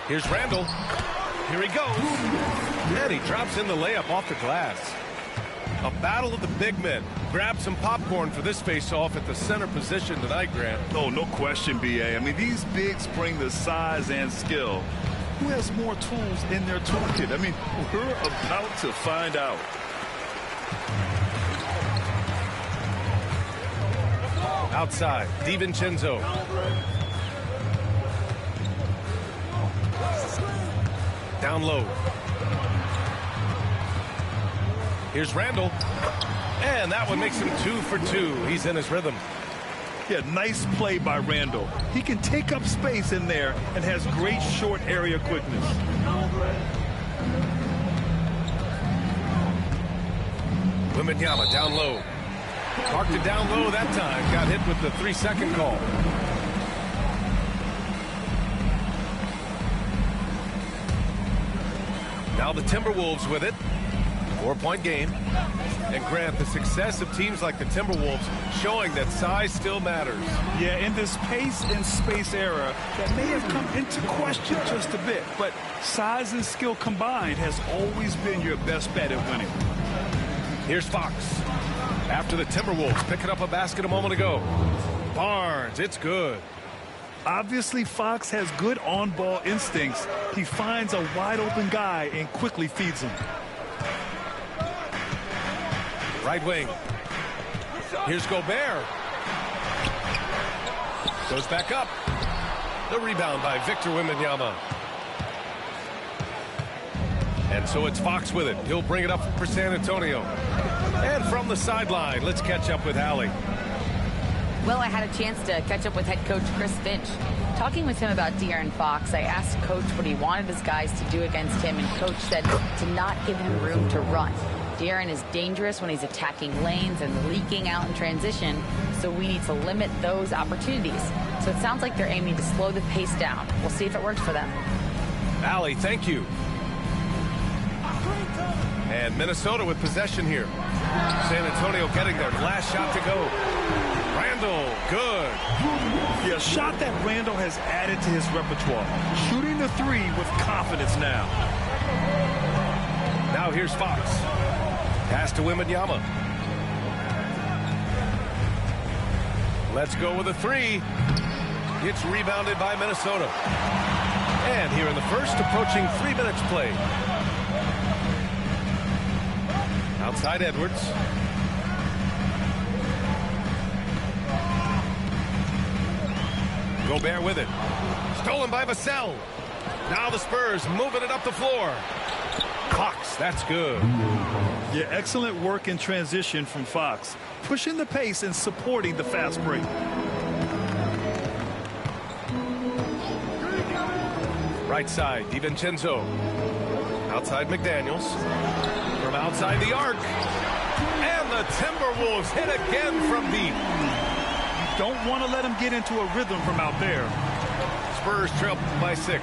Here's Randall. Here he goes. And he drops in the layup off the glass. A battle of the big men. Grab some popcorn for this face-off at the center position tonight, Grant. Oh, no question, B.A. I mean, these bigs bring the size and skill. Who has more tools in their toolkit? I mean, we're about to find out. Outside, DiVincenzo. Down low. Here's Randall. And that one makes him 2 for 2. He's in his rhythm. Yeah, nice play by Randall. He can take up space in there and has great short area quickness. Wembanyama down low. Parked it down low that time. Got hit with the 3-second call. Now the Timberwolves with it. 4-point game. And Grant, the success of teams like the Timberwolves showing that size still matters. Yeah, in this pace and space era, that may have come into question just a bit, but size and skill combined has always been your best bet at winning. Here's Fox. After the Timberwolves picking up a basket a moment ago. Barnes, it's good. Obviously, Fox has good on-ball instincts. He finds a wide-open guy and quickly feeds him. Right wing. Here's Gobert. Goes back up. The rebound by Victor Wembanyama. And so it's Fox with it. He'll bring it up for San Antonio. And from the sideline, let's catch up with Allie. Well, I had a chance to catch up with head coach Chris Finch. Talking with him about De'Aaron Fox, I asked Coach what he wanted his guys to do against him, and Coach said to not give him room to run. De'Aaron is dangerous when he's attacking lanes and leaking out in transition, so we need to limit those opportunities. So it sounds like they're aiming to slow the pace down. We'll see if it works for them. Allie, thank you. And Minnesota with possession here. San Antonio getting their last shot to go. Randall, good. Yeah, a shot that Randall has added to his repertoire. Shooting the three with confidence now. Now here's Fox. Pass to Wembanyama. Let's go with a three. It's rebounded by Minnesota. And here in the first, approaching 3 minutes play. Outside Edwards. Gobert with it. Stolen by Vassell. Now the Spurs moving it up the floor. Fox, that's good. Yeah, excellent work in transition from Fox. Pushing the pace and supporting the fast break. Right side, DiVincenzo. Outside McDaniels. From outside the arc. And the Timberwolves hit again from deep. You don't want to let him get into a rhythm from out there. Spurs trail by 6.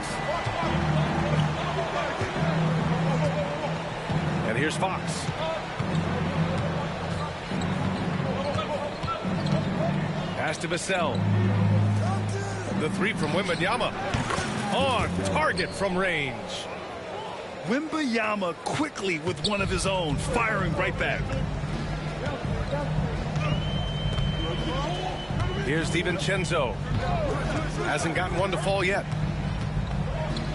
And here's Fox. Pass to Vassell. The three from Wembanyama. On target from range. Wembanyama quickly with one of his own, firing right back. Here's DiVincenzo. Hasn't gotten one to fall yet.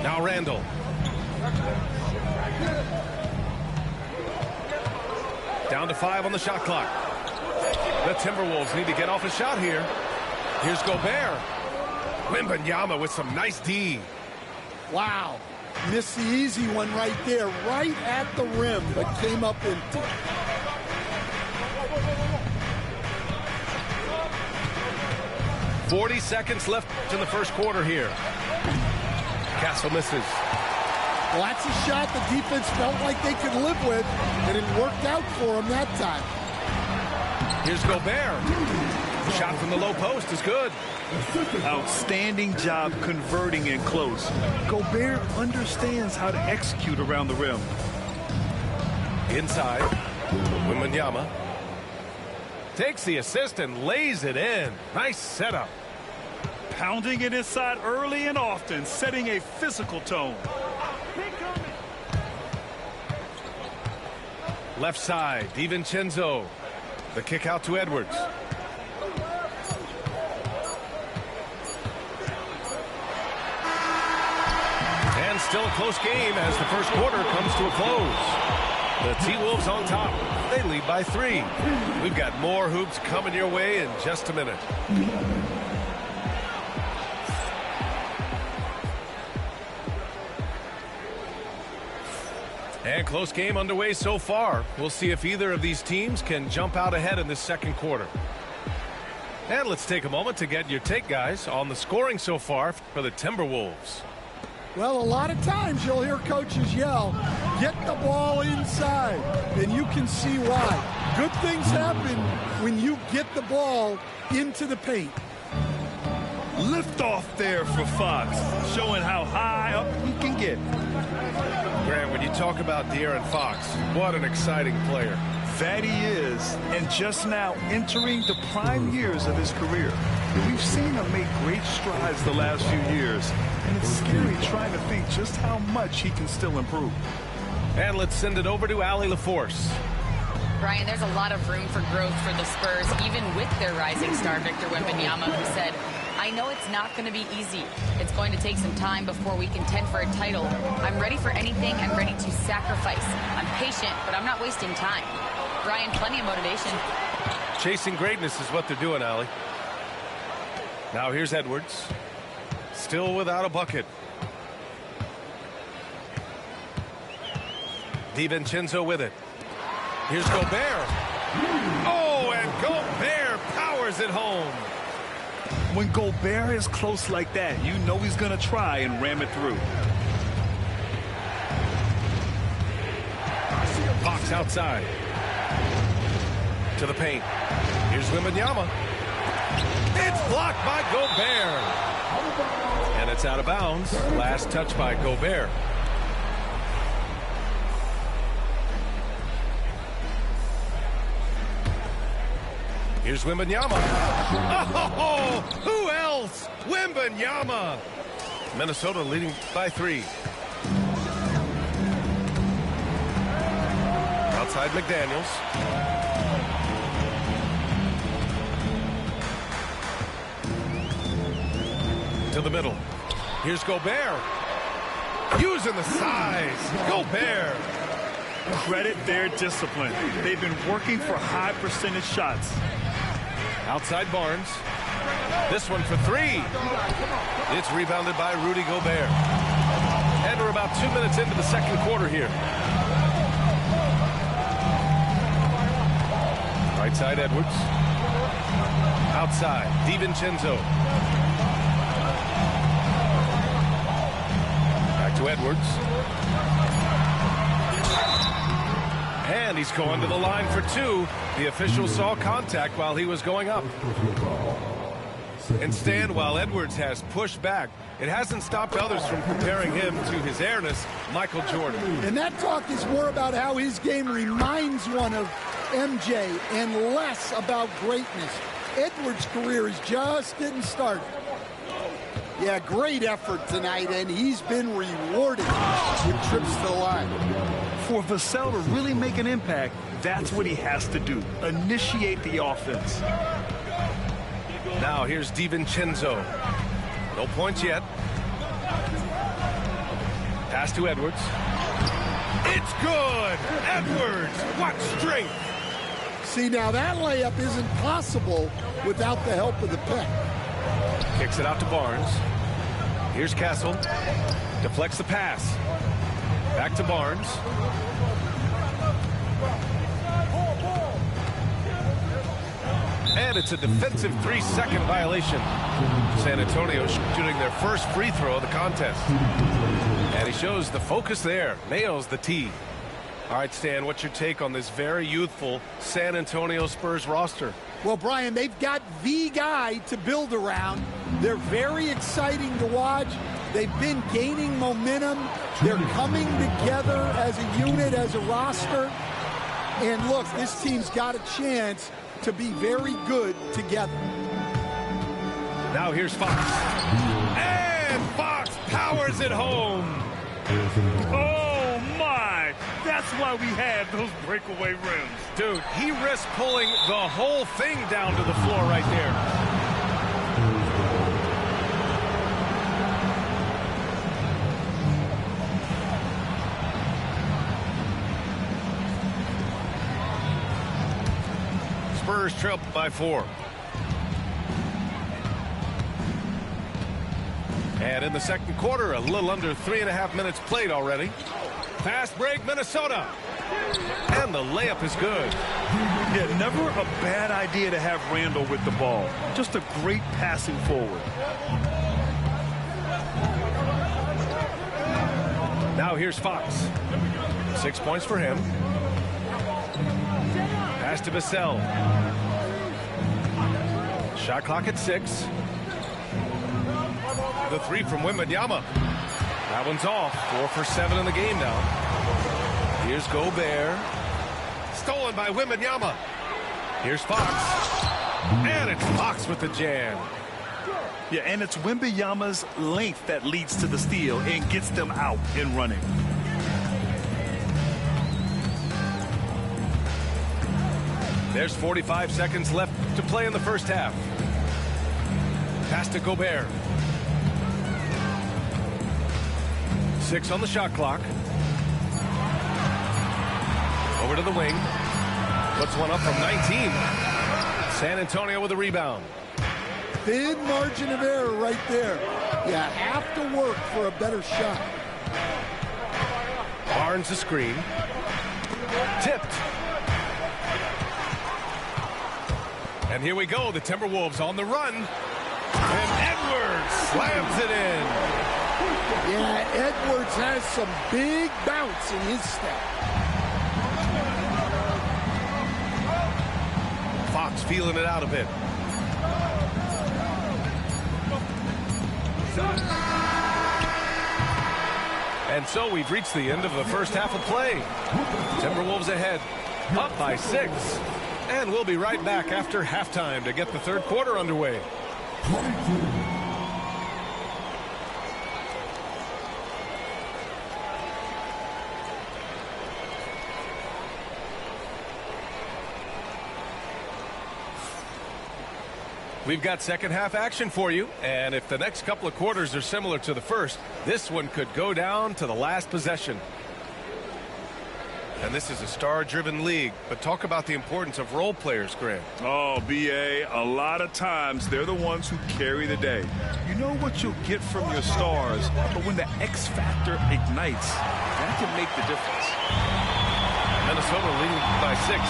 Now Randall. Down to 5 on the shot clock. The Timberwolves need to get off a shot here. Here's Gobert. Wembanyama with some nice D. Wow. Missed the easy one right there, right at the rim, but came up empty. .40 seconds left in the first quarter here. Castle misses. Well, that's a shot the defense felt like they could live with, and it worked out for them that time. Here's Gobert. Shot from the low post is good. Outstanding job converting in close. Gobert understands how to execute around the rim. Inside, Wembanyama takes the assist and lays it in. Nice setup. Pounding it inside early and often, setting a physical tone. Left side, DiVincenzo. The kick out to Edwards. And still a close game as the first quarter comes to a close. The T-Wolves on top. They lead by 3. We've got more hoops coming your way in just a minute. And close game underway so far. We'll see if either of these teams can jump out ahead in this second quarter. And let's take a moment to get your take, guys, on the scoring so far for the Timberwolves. Well, a lot of times you'll hear coaches yell, get the ball inside, and you can see why. Good things happen when you get the ball into the paint. Lift off there for Fox, showing how high up he can get. Grant, when you talk about De'Aaron Fox, what an exciting player. That he is, and just now entering the prime years of his career. We've seen him make great strides the last few years, and it's scary trying to think just how much he can still improve. And let's send it over to Allie LaForce. Brian, there's a lot of room for growth for the Spurs, even with their rising star, Victor Wembanyama, who said, I know it's not going to be easy. It's going to take some time before we contend for a title. I'm ready for anything. I'm ready to sacrifice. I'm patient, but I'm not wasting time. Brian, plenty of motivation. Chasing greatness is what they're doing, Allie. Now here's Edwards. Still without a bucket. DiVincenzo with it. Here's Gobert. Oh, and Gobert powers it home. When Gobert is close like that, you know he's going to try and ram it through. Fox outside. To the paint. Here's Wembanyama. It's blocked by Gobert. And it's out of bounds. Last touch by Gobert. Here's Wembanyama. Oh, who else? Wembanyama. Minnesota leading by 3. Outside McDaniels. To the middle. Here's Gobert. Using the size. Gobert. Credit their discipline. They've been working for high percentage shots. Outside Barnes. This one for 3. It's rebounded by Rudy Gobert. And we're about 2 minutes into the second quarter here. Right side Edwards. Outside DiVincenzo. Back to Edwards. And he's going to the line for 2. The official saw contact while he was going up. And Stan, while Edwards has pushed back, it hasn't stopped others from comparing him to his airness, Michael Jordan. And that talk is more about how his game reminds one of MJ and less about greatness. Edwards' career is just getting started. Yeah, great effort tonight, and he's been rewarded with trips to the line. For Vassell to really make an impact, that's what he has to do. Initiate the offense. Now here's DiVincenzo. No points yet. Pass to Edwards. It's good! Edwards! What strength! See, now that layup isn't possible without the help of the pick. Kicks it out to Barnes. Here's Castle. Deflects the pass. Back to Barnes. And it's a defensive 3-second violation. San Antonio shooting their first free throw of the contest. And he shows the focus there. Nails the tee. All right, Stan, what's your take on this very youthful San Antonio Spurs roster? Well, Brian, they've got the guy to build around. They're very exciting to watch. They've been gaining momentum. They're coming together as a unit, as a roster. And look, this team's got a chance to be very good together. Now here's Fox. And Fox powers it home. Oh, my. That's why we have those breakaway rims. Dude, he risked pulling the whole thing down to the floor right there. Spurs trail by 4. And in the second quarter, a little under 3.5 minutes played already. Fast break, Minnesota. And the layup is good. Yeah, never a bad idea to have Randall with the ball. Just a great passing forward. Now here's Fox. 6 points for him. Pass to Vassell. Shot clock at 6. The 3 from Wembanyama. That one's off. 4 for 7 in the game now. Here's Gobert. Stolen by Wembanyama. Here's Fox. And it's Fox with the jam. Yeah, and it's Wembanyama's length that leads to the steal and gets them out and running. There's 45 seconds left to play in the first half. Pass to Gobert. 6 on the shot clock. Over to the wing. Puts one up from 19. San Antonio with a rebound. Thin margin of error right there. You have to work for a better shot. Barnes the screen. Tipped. And here we go. The Timberwolves on the run. And Edwards slams it in. Yeah, Edwards has some big bounce in his step. Fox feeling it out a bit. And so we've reached the end of the first half of play. Timberwolves ahead, up by 6. And we'll be right back after halftime to get the third quarter underway. We've got second half action for you, and if the next couple of quarters are similar to the first, this one could go down to the last possession. And this is a star-driven league, but talk about the importance of role players, Grant. Oh, B.A., a lot of times they're the ones who carry the day. You know what you'll get from your stars, but when the X factor ignites, that can make the difference. Minnesota leading by 6.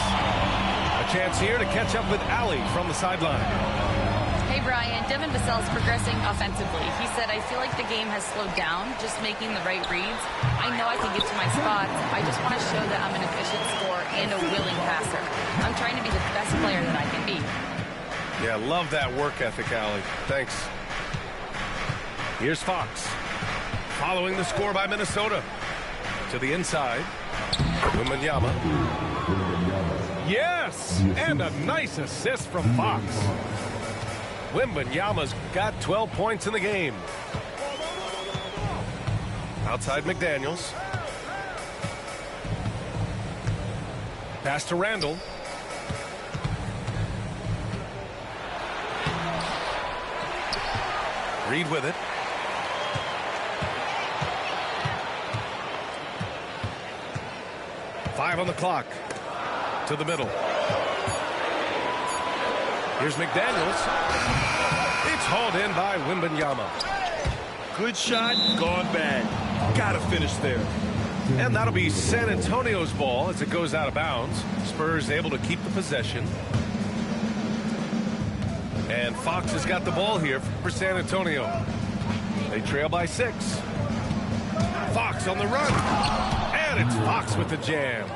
A chance here to catch up with Allie from the sideline. Hey, Brian, Devin Vassell's progressing offensively. He said, I feel like the game has slowed down, just making the right reads. I know I can get to my spots. I just want to show that I'm an efficient scorer and a willing passer. I'm trying to be the best player that I can be. Yeah, love that work ethic, Allie. Thanks. Here's Fox. Following the score by Minnesota. To the inside. Wembanyama. Yes! And a nice assist from Fox. Wembanyama's got 12 points in the game. Outside McDaniels. Pass to Randall. Reed with it. Five on the clock. To the middle. Here's McDaniels. It's hauled in by Wembanyama. Good shot, gone bad. Gotta finish there. And that'll be San Antonio's ball as it goes out of bounds. Spurs able to keep the possession. And Fox has got the ball here for San Antonio. They trail by 6. Fox on the run. And it's Fox with the jam.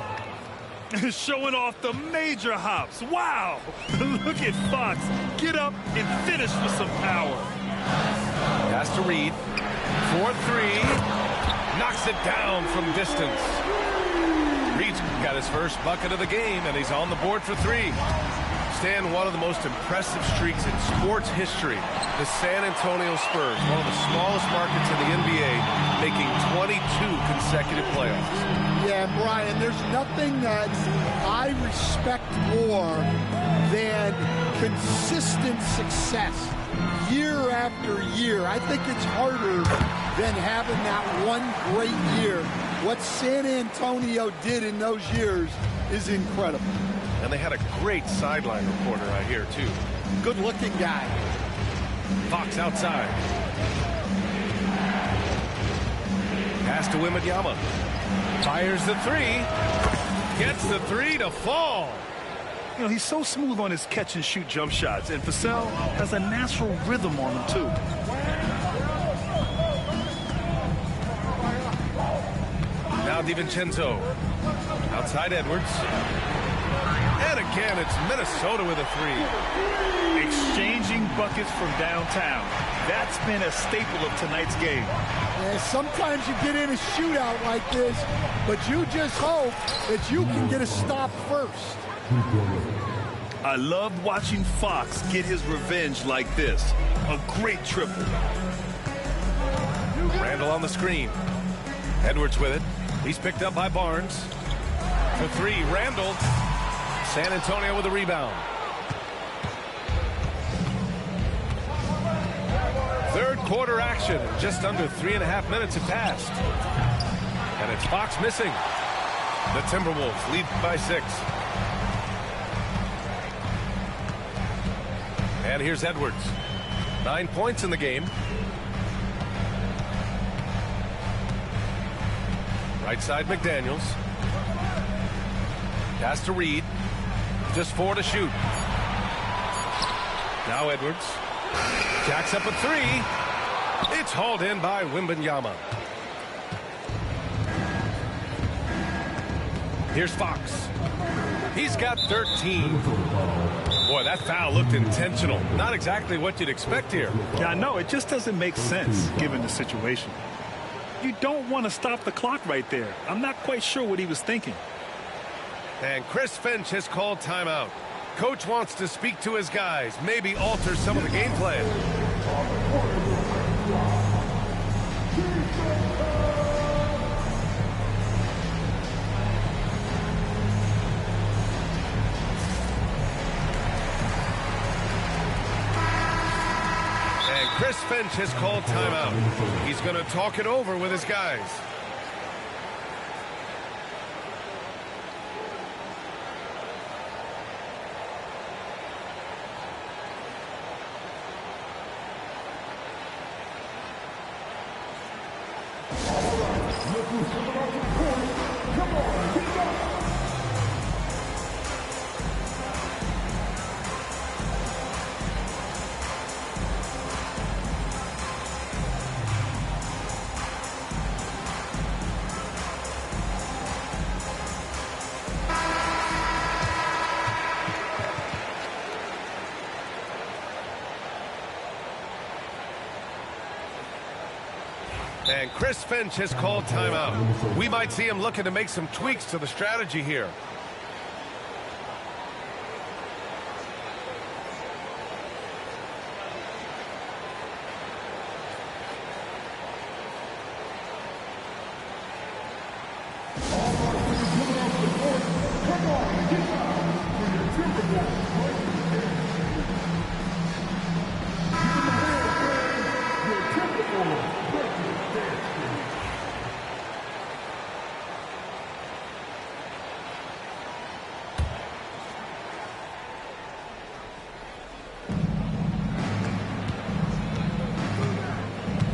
Showing off the major hops. Wow. Look at Fox. Get up and finish with some power. Pass to Reed. 4-3. Knocks it down from distance. Reed's got his first bucket of the game, and he's on the board for 3. Stan, one of the most impressive streaks in sports history. The San Antonio Spurs, one of the smallest markets in the NBA, making 22 consecutive playoffs. Yeah, Brian, there's nothing that I respect more than consistent success year after year. I think it's harder than having that one great year. What San Antonio did in those years is incredible. And they had a great sideline reporter right here, too. Good-looking guy. Fox outside. Pass to Wembanyama. Fires the 3. Gets the 3 to fall. You know, he's so smooth on his catch-and-shoot jump shots, and Vassell has a natural rhythm on him, too. Now DiVincenzo. Outside Edwards. And again, it's Minnesota with a 3. Exchanging buckets from downtown. That's been a staple of tonight's game. Yeah, sometimes you get in a shootout like this, but you just hope that you can get a stop first. I loved watching Fox get his revenge like this. A great triple. Randall on the screen. Edwards with it. He's picked up by Barnes. For 3, Randall. San Antonio with a rebound. Third quarter action. Just under 3.5 minutes have passed. And it's Fox missing. The Timberwolves lead by 6. And here's Edwards. 9 points in the game. Right side McDaniels. Pass to Reed. Just 4 to shoot. Now Edwards. Jacks up a 3. It's hauled in by Wembanyama. Here's Fox. He's got 13. Boy, that foul looked intentional. Not exactly what you'd expect here. Yeah, I know. It just doesn't make sense given the situation. You don't want to stop the clock right there. I'm not quite sure what he was thinking. And Chris Finch has called timeout. Coach wants to speak to his guys, maybe alter some of the game plan. And Chris Finch has called timeout. He's going to talk it over with his guys. And Chris Finch has called timeout. We might see him looking to make some tweaks to the strategy here.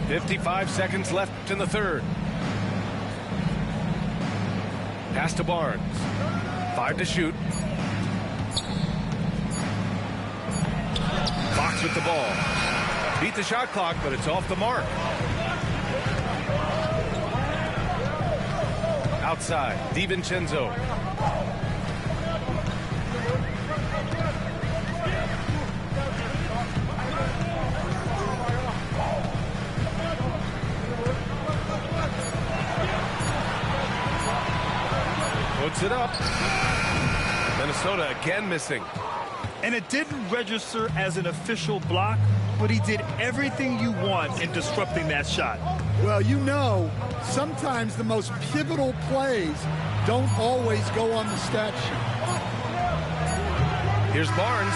.55 seconds left in the third. Pass to Barnes. 5 to shoot. Fox with the ball. Beat the shot clock, but it's off the mark. Outside, DiVincenzo. Puts it up. Minnesota again missing. And it didn't register as an official block, but he did everything you want in disrupting that shot. Well, you know, sometimes the most pivotal plays don't always go on the stat sheet. Here's Barnes.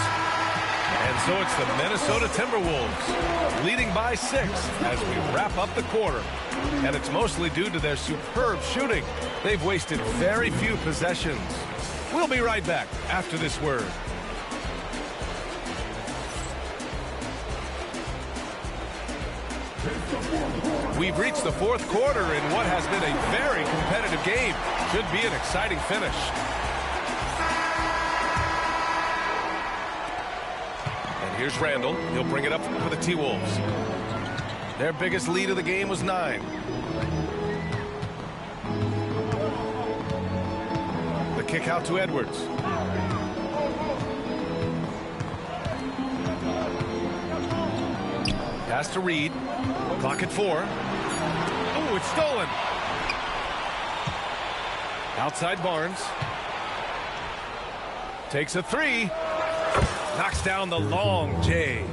And so it's the Minnesota Timberwolves leading by 6 as we wrap up the quarter. And it's mostly due to their superb shooting. They've wasted very few possessions. We'll be right back after this word. We've reached the fourth quarter in what has been a very competitive game. Should be an exciting finish. And here's Randall. He'll bring it up for the T-Wolves. Their biggest lead of the game was 9. The kick out to Edwards. Pass to Reed. Clock at 4. Oh, it's stolen. Outside Barnes. Takes a 3. Knocks down the long J.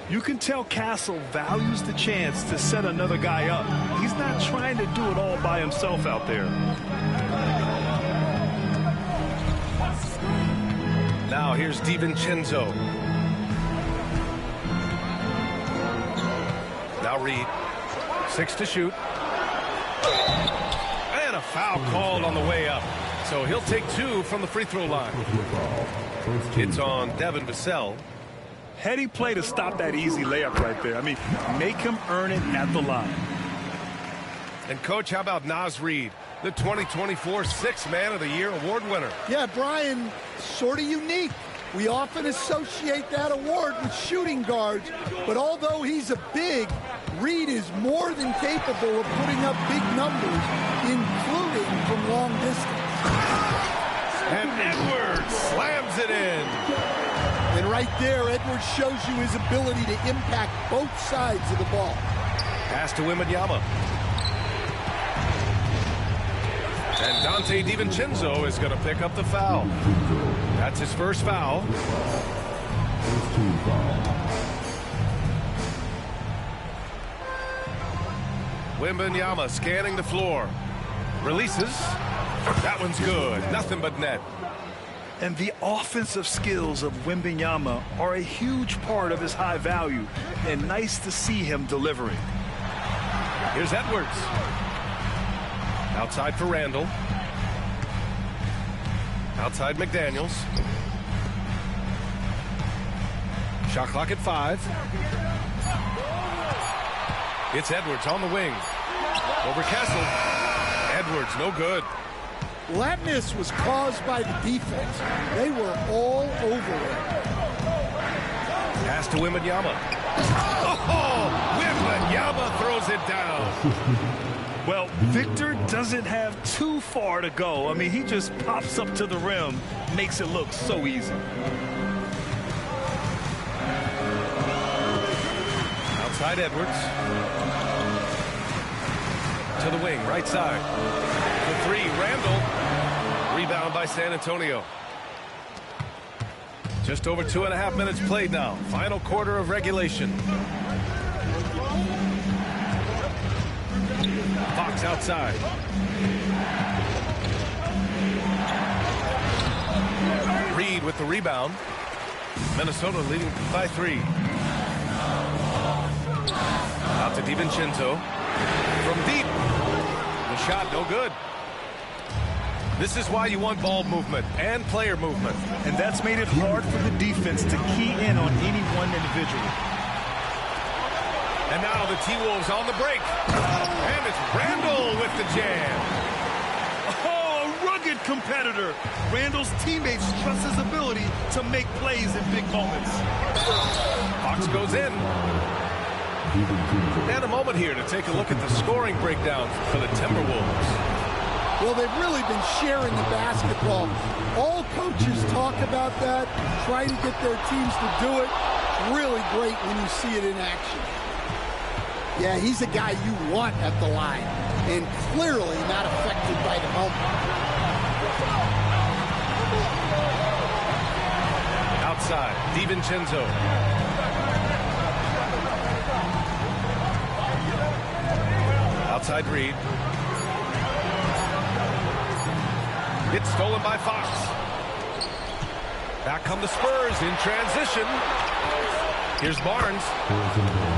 You can tell Castle values the chance to set another guy up. He's not trying to do it all by himself out there. Now here's DiVincenzo. Now Reed. 6 to shoot. And a foul called on the way up. So he'll take 2 from the free throw line. It's on Devin Vassell. Heady play to stop that easy layup right there. I mean, make him earn it at the line. And, Coach, how about Naz Reid, the 2024 Sixth Man of the Year award winner? Yeah, Brian, sort of unique. We often associate that award with shooting guards, but although he's a big, Reid is more than capable of putting up big numbers, including from long distance. And Edwards slams it in. And right there, Edwards shows you his ability to impact both sides of the ball. Pass to Wembanyama. And Dante DiVincenzo is going to pick up the foul. That's his first foul. Wembanyama scanning the floor. Releases. That one's good. Nothing but net. And the offensive skills of Wembanyama are a huge part of his high value. And nice to see him delivering. Here's Edwards. Outside for Randall. Outside McDaniels. Shot clock at 5. It's Edwards on the wing. Over Kessel. Edwards, no good. Well, that miss was caused by the defense. They were all over it. Pass to Wembanyama. Oh, Wembanyama throws it down. Well, Victor doesn't have too far to go. I mean, he just pops up to the rim, makes it look so easy. Outside Edwards. To the wing, right side. The 3, Randall. Rebound by San Antonio. Just over 2.5 minutes played now. Final quarter of regulation. Fox outside. Reed with the rebound. Minnesota leading by 3. Out to DiVincenzo. From deep. The shot no good. This is why you want ball movement and player movement. And that's made it hard for the defense to key in on any one individual. And now the T-Wolves on the break. And it's Randall with the jam. Oh, a rugged competitor. Randall's teammates trust his ability to make plays in big moments. Fox goes in. And a moment here to take a look at the scoring breakdown for the Timberwolves. Well, they've really been sharing the basketball. All coaches talk about that, try to get their teams to do it. Really great when you see it in action. Yeah, he's a guy you want at the line, and clearly not affected by the moment. DiVincenzo. Outside read. It's stolen by Fox. Back come the Spurs in transition. Here's Barnes.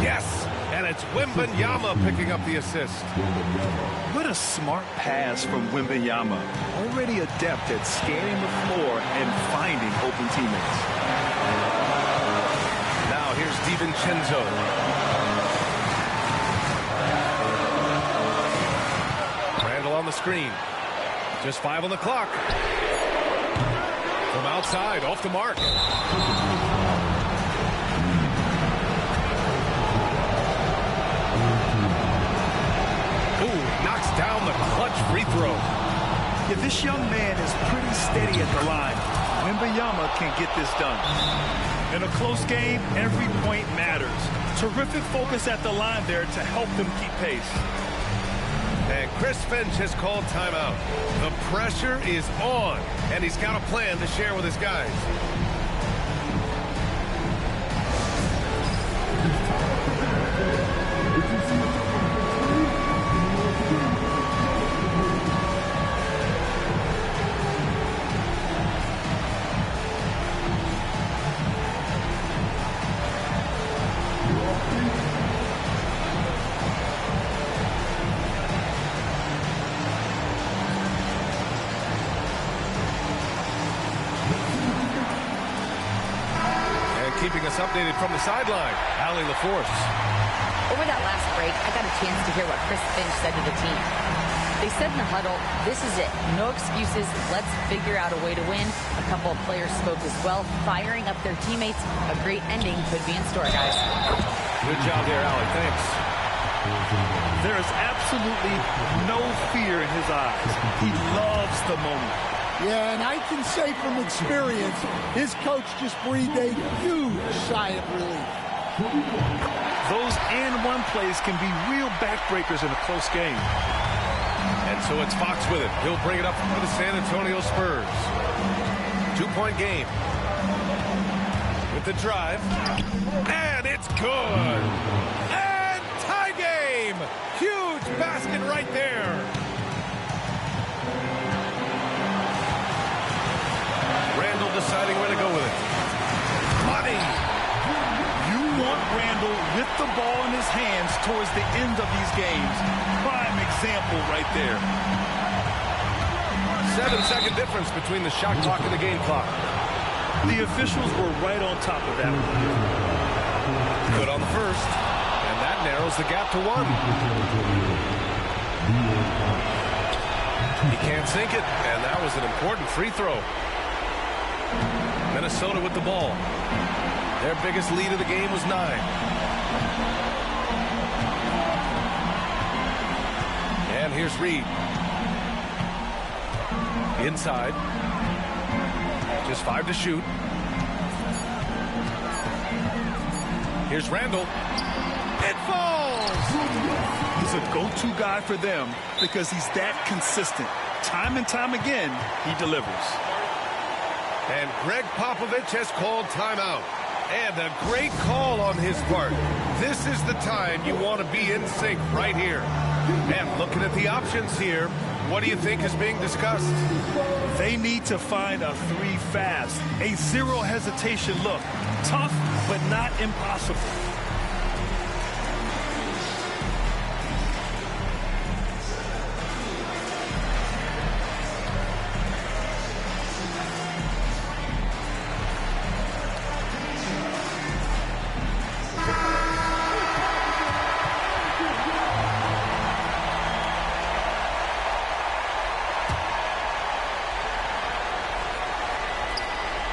Yes, and it's Wembanyama picking up the assist. What a smart pass from Wembanyama. Already adept at scanning the floor and finding open teammates. Now here's DiVincenzo. Randall on the screen. Just 5 on the clock. From outside, off the mark. Knocks down the clutch free throw. Yeah, this young man is pretty steady at the line. Wembanyama can get this done. In a close game, every point matters. Terrific focus at the line there to help them keep pace. And Chris Finch has called timeout. The pressure is on, and he's got a plan to share with his guys. Keeping us updated from the sideline, Allie LaForce. Over that last break, I got a chance to hear what Chris Finch said to the team. They said in the huddle, this is it. No excuses. Let's figure out a way to win. A couple of players spoke as well, firing up their teammates. A great ending could be in store, guys. Good job there, Allie. Thanks. There is absolutely no fear in his eyes. He loves the moment. Yeah, and I can say from experience, his coach just breathed a huge sigh of relief. Those and-one plays can be real backbreakers in a close game. And so it's Fox with it. He'll bring it up for the San Antonio Spurs. 2-point game. With the drive. And it's good. And tie game. Huge basket right there. Deciding where to go with it. Money. You want Randall with the ball in his hands towards the end of these games. Prime example right there. 7-second difference between the shot clock and the game clock. The officials were right on top of that. Good on the first. And that narrows the gap to 1. He can't sink it. And that was an important free throw. Minnesota with the ball. Their biggest lead of the game was 9. And here's Reed. Inside. Just 5 to shoot. Here's Randall. It falls! He's a go-to guy for them because he's that consistent. Time and time again, he delivers. And Greg Popovich has called timeout. And a great call on his part. This is the time you want to be in sync right here. And looking at the options here, what do you think is being discussed? They need to find a 3 fast. A zero hesitation look. Tough, but not impossible.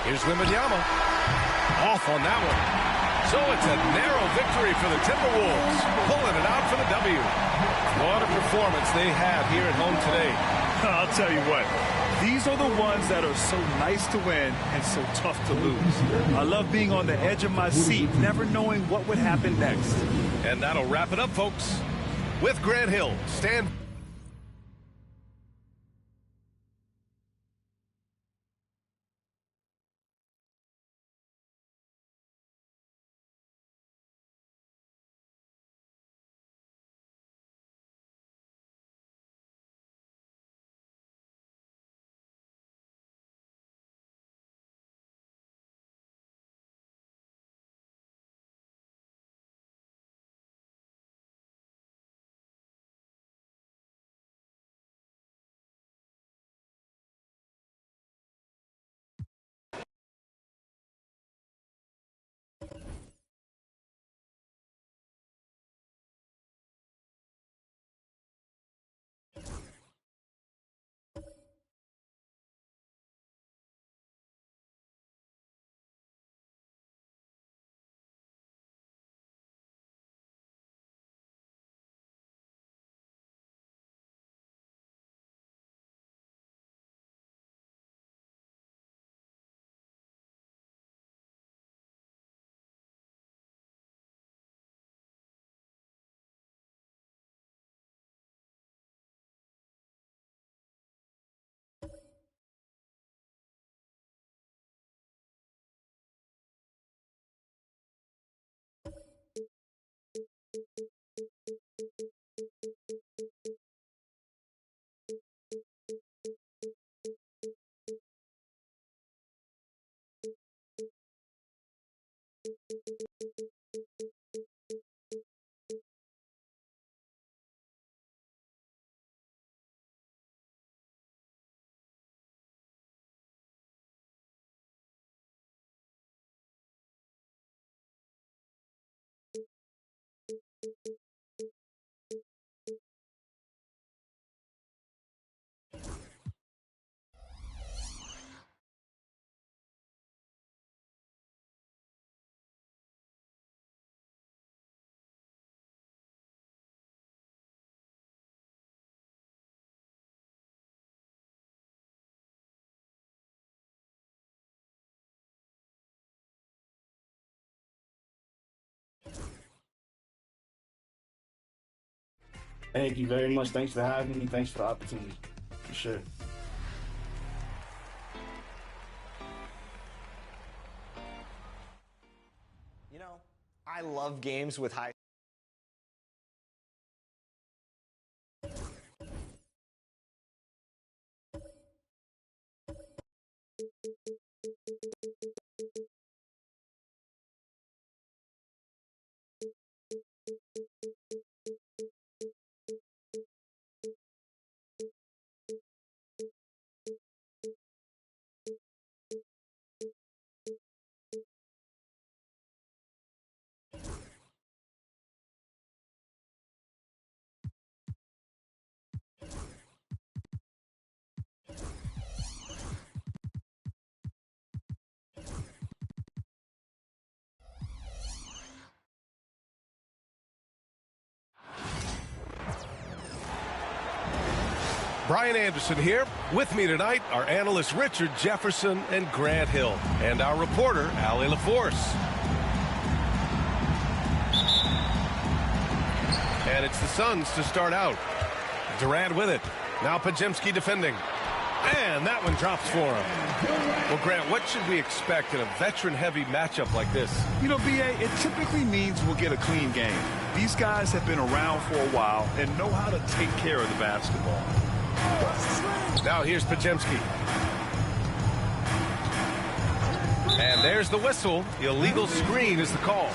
Here's Wembanyama. Off on that one. So it's a narrow victory for the Timberwolves, pulling it out for the W. What a performance they have here at home today. I'll tell you what, these are the ones that are so nice to win and so tough to lose. I love being on the edge of my seat, never knowing what would happen next. And that'll wrap it up, folks. With Grant Hill, stand Thank you very much. Thanks for having me. Thanks for the opportunity. For sure. You know, I love games with high. Brian Anderson here. With me tonight are analysts Richard Jefferson and Grant Hill, and our reporter, Allie LaForce. And it's the Suns to start out. Durant with it. Now Podziemski defending. And that one drops for him. Well, Grant, what should we expect in a veteran-heavy matchup like this? You know, B.A., it typically means we'll get a clean game. These guys have been around for a while and know how to take care of the basketball. Now here's Podziemski. And there's the whistle. The illegal screen is the call.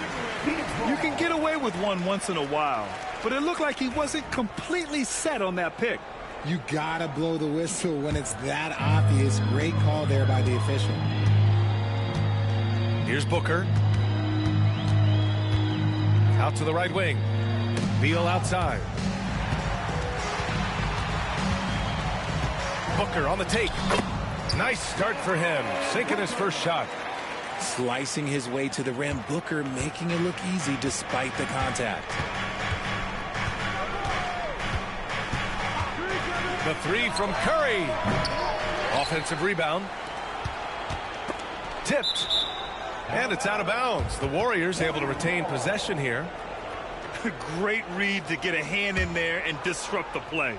You can get away with one once in a while, but it looked like he wasn't completely set on that pick. You gotta blow the whistle when it's that obvious. Great call there by the official. Here's Booker. Out to the right wing. Beal outside. Booker on the take. Nice start for him. Sinking his first shot. Slicing his way to the rim. Booker making it look easy despite the contact. The three from Curry. Offensive rebound. Tipped. And it's out of bounds. The Warriors able to retain possession here. Great read to get a hand in there and disrupt the play.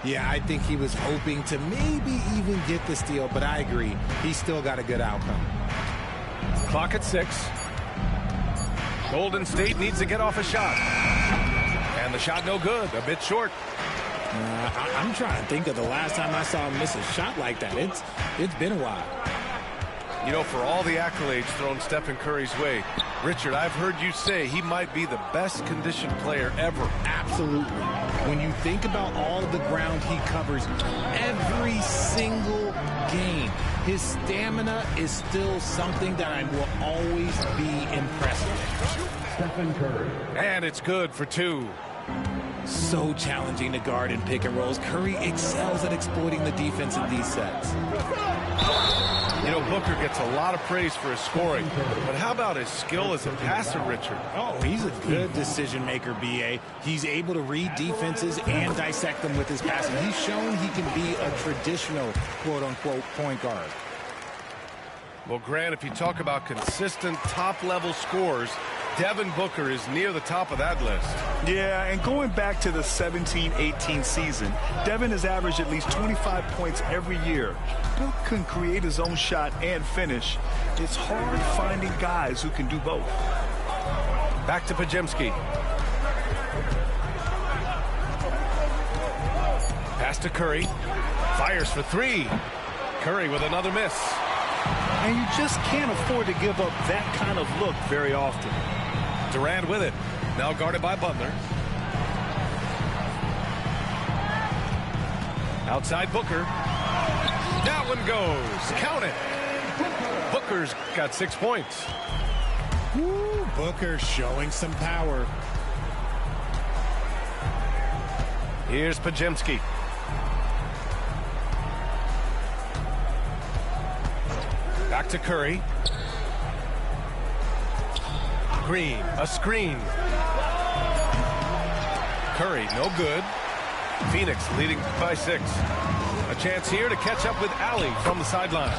Yeah, I think he was hoping to maybe even get the steal, but I agree. He still got a good outcome. Clock at 6. Golden State needs to get off a shot. And the shot no good. A bit short. I'm trying to think of the last time I saw him miss a shot like that. It's been a while. You know, for all the accolades thrown Stephen Curry's way, Richard, I've heard you say he might be the best conditioned player ever. Absolutely. When you think about all the ground he covers every single game, his stamina is still something that I will always be impressed with. Stephen Curry. And it's good for 2. So challenging to guard in pick and rolls. Curry excels at exploiting the defense in these sets. You know, Booker gets a lot of praise for his scoring, but how about his skill as a passer, Richard? Oh, he's a good decision maker, B.A. He's able to read defenses and dissect them with his passing. He's shown he can be a traditional, quote-unquote, point guard. Well, Grant, if you talk about consistent top-level scores, Devin Booker is near the top of that list. Yeah, and going back to the 17-18 season, Devin has averaged at least 25 points every year. Book can create his own shot and finish. It's hard finding guys who can do both. Back to Podziemski. Pass to Curry. Fires for three. Curry with another miss. And you just can't afford to give up that kind of look very often. Durant with it. Now guarded by Butler. Outside Booker. That one goes. Count it. Booker's got 6 points. Woo, Booker showing some power. Here's Pajemski. Back to Curry. Green, a screen. Curry, no good. Phoenix leading by 6. A chance here to catch up with Allie from the sideline.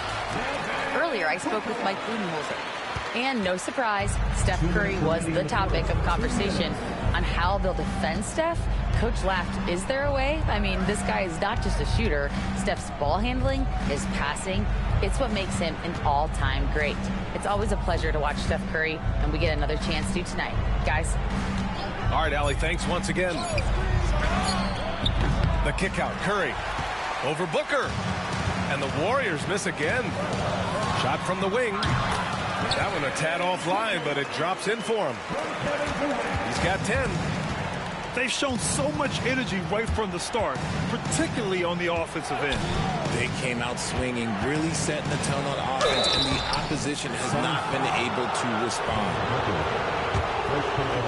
Earlier, I spoke with Mike Budenholzer. And no surprise, Steph Curry was the topic of conversation on how they'll defend Steph. Coach laughed, is there a way? I mean, this guy is not just a shooter. Steph's ball handling, his passing, it's what makes him an all-time great. It's always a pleasure to watch Steph Curry, and we get another chance to tonight. Guys. All right, Allie, thanks once again. The kick out, Curry over Booker. And the Warriors miss again. Shot from the wing. That one a tad offline, but it drops in for him. He's got 10. They've shown so much energy right from the start, particularly on the offensive end. They came out swinging, really setting the tone on offense, and the opposition has not been able to respond.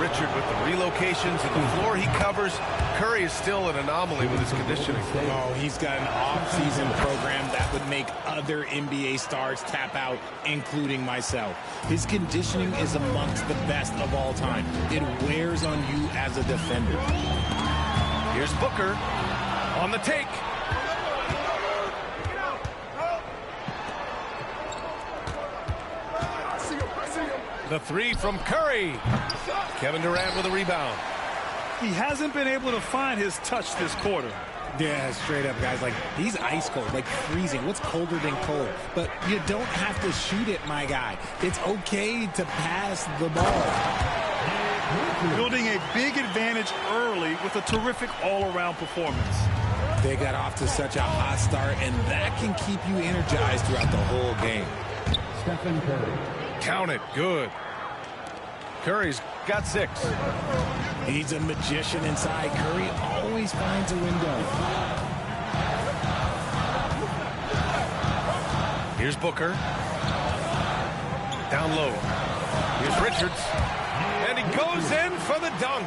Richard with the relocations and the floor he covers. Curry is still an anomaly with his conditioning. Oh, he's got an off-season program that would make other NBA stars tap out, including myself. His conditioning is amongst the best of all time. It wears on you as a defender. Here's Booker on the take. The three from Curry. Kevin Durant with a rebound. He hasn't been able to find his touch this quarter. Yeah, straight up, guys. Like, he's ice cold, like freezing. What's colder than cold? But you don't have to shoot it, my guy. It's okay to pass the ball. Building a big advantage early with a terrific all-around performance. They got off to such a hot start, and that can keep you energized throughout the whole game. Stephen Curry. Count it. Good. Curry's got 6. He's a magician inside. Curry always finds a window. Here's Booker. Down low. Here's Richards. And he goes in for the dunk.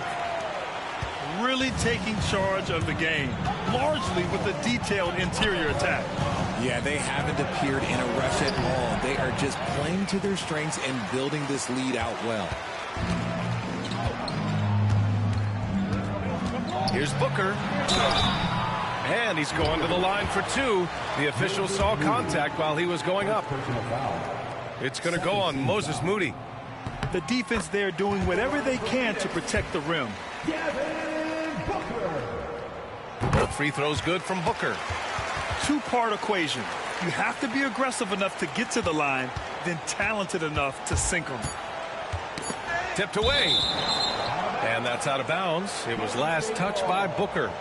Really taking charge of the game, largely with a detailed interior attack. Yeah, they haven't appeared in a rush at all. They are just playing to their strengths and building this lead out well. Here's Booker. And he's going to the line for 2. The official saw contact while he was going up. It's going to go on Moses Moody. The defense there doing whatever they can to protect the rim. Both free throws good from Booker. Two-part equation. You have to be aggressive enough to get to the line, then talented enough to sink them. Tipped away. And that's out of bounds. It was last touched by Booker.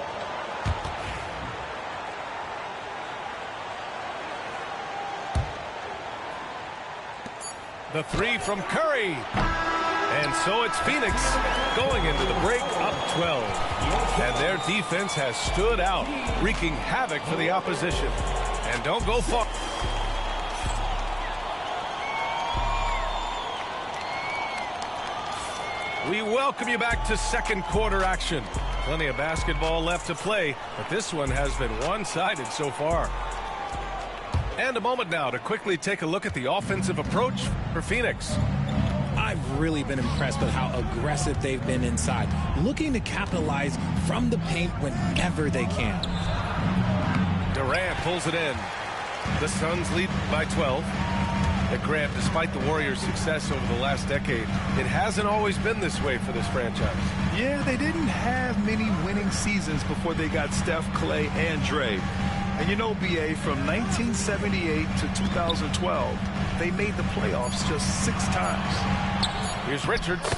The three from Curry. And so it's Phoenix going into the break up 12. And their defense has stood out, wreaking havoc for the opposition. And don't go far. We welcome you back to second quarter action. Plenty of basketball left to play, but this one has been one-sided so far. And a moment now to quickly take a look at the offensive approach for Phoenix. I've really been impressed with how aggressive they've been inside, looking to capitalize from the paint whenever they can. Durant pulls it in. The Suns lead by 12. At Grant, despite the Warriors' success over the last decade, it hasn't always been this way for this franchise. Yeah, they didn't have many winning seasons before they got Steph, Clay, and Dre. And you know, BA, from 1978 to 2012, they made the playoffs just 6 times. Here's Richards.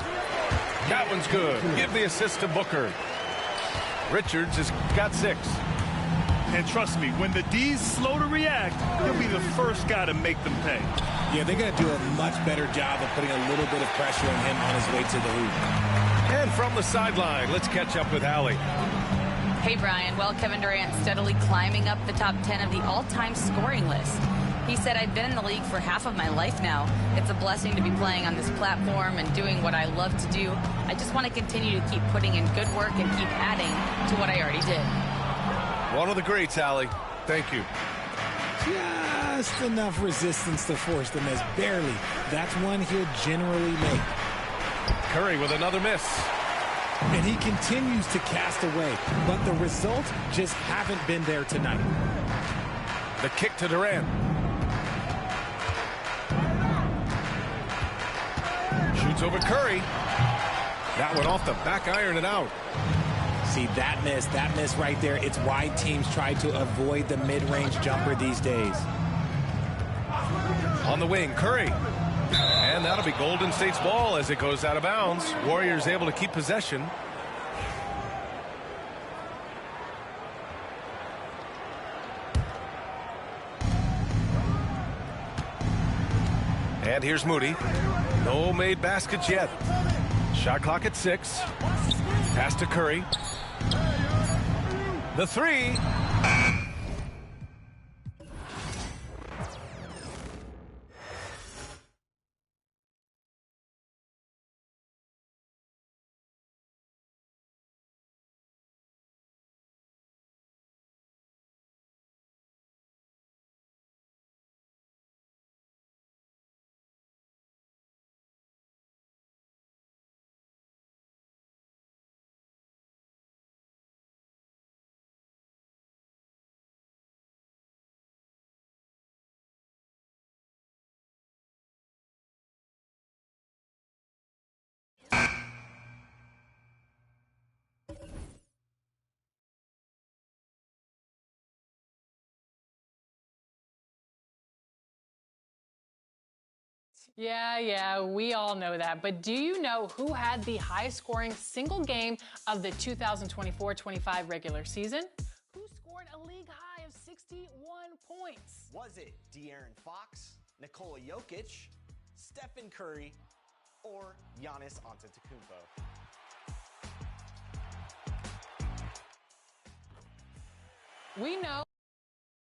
That one's good. Give the assist to Booker. Richards has got 6. And trust me, when the D's slow to react, he'll be the first guy to make them pay. Yeah, they're going to do a much better job of putting a little bit of pressure on him on his way to the hoop. And from the sideline, let's catch up with Allie. Hey, Brian. Well, Kevin Durant steadily climbing up the top 10 of the all-time scoring list. He said, I've been in the league for half of my life now. It's a blessing to be playing on this platform and doing what I love to do. I just want to continue to keep putting in good work and keep adding to what I already did. One of the greats, Allie. Thank you. Just enough resistance to force the miss. Barely. That's one he'll generally make. Curry with another miss. And he continues to cast away, but the results just haven't been there tonight. The kick to Durant. Shoots over Curry. That one off the back iron and out. See, that miss right there, it's why teams try to avoid the mid-range jumper these days. On the wing, Curry. And that'll be Golden State's ball as it goes out of bounds. Warriors able to keep possession. And here's Moody. No made baskets yet. Shot clock at 6. Pass to Curry. The three. Yeah, we all know that. But do you know who had the high-scoring single game of the 2024-25 regular season? Who scored a league high of 61 points? Was it De'Aaron Fox, Nikola Jokic, Stephen Curry, or Giannis Antetokounmpo? We know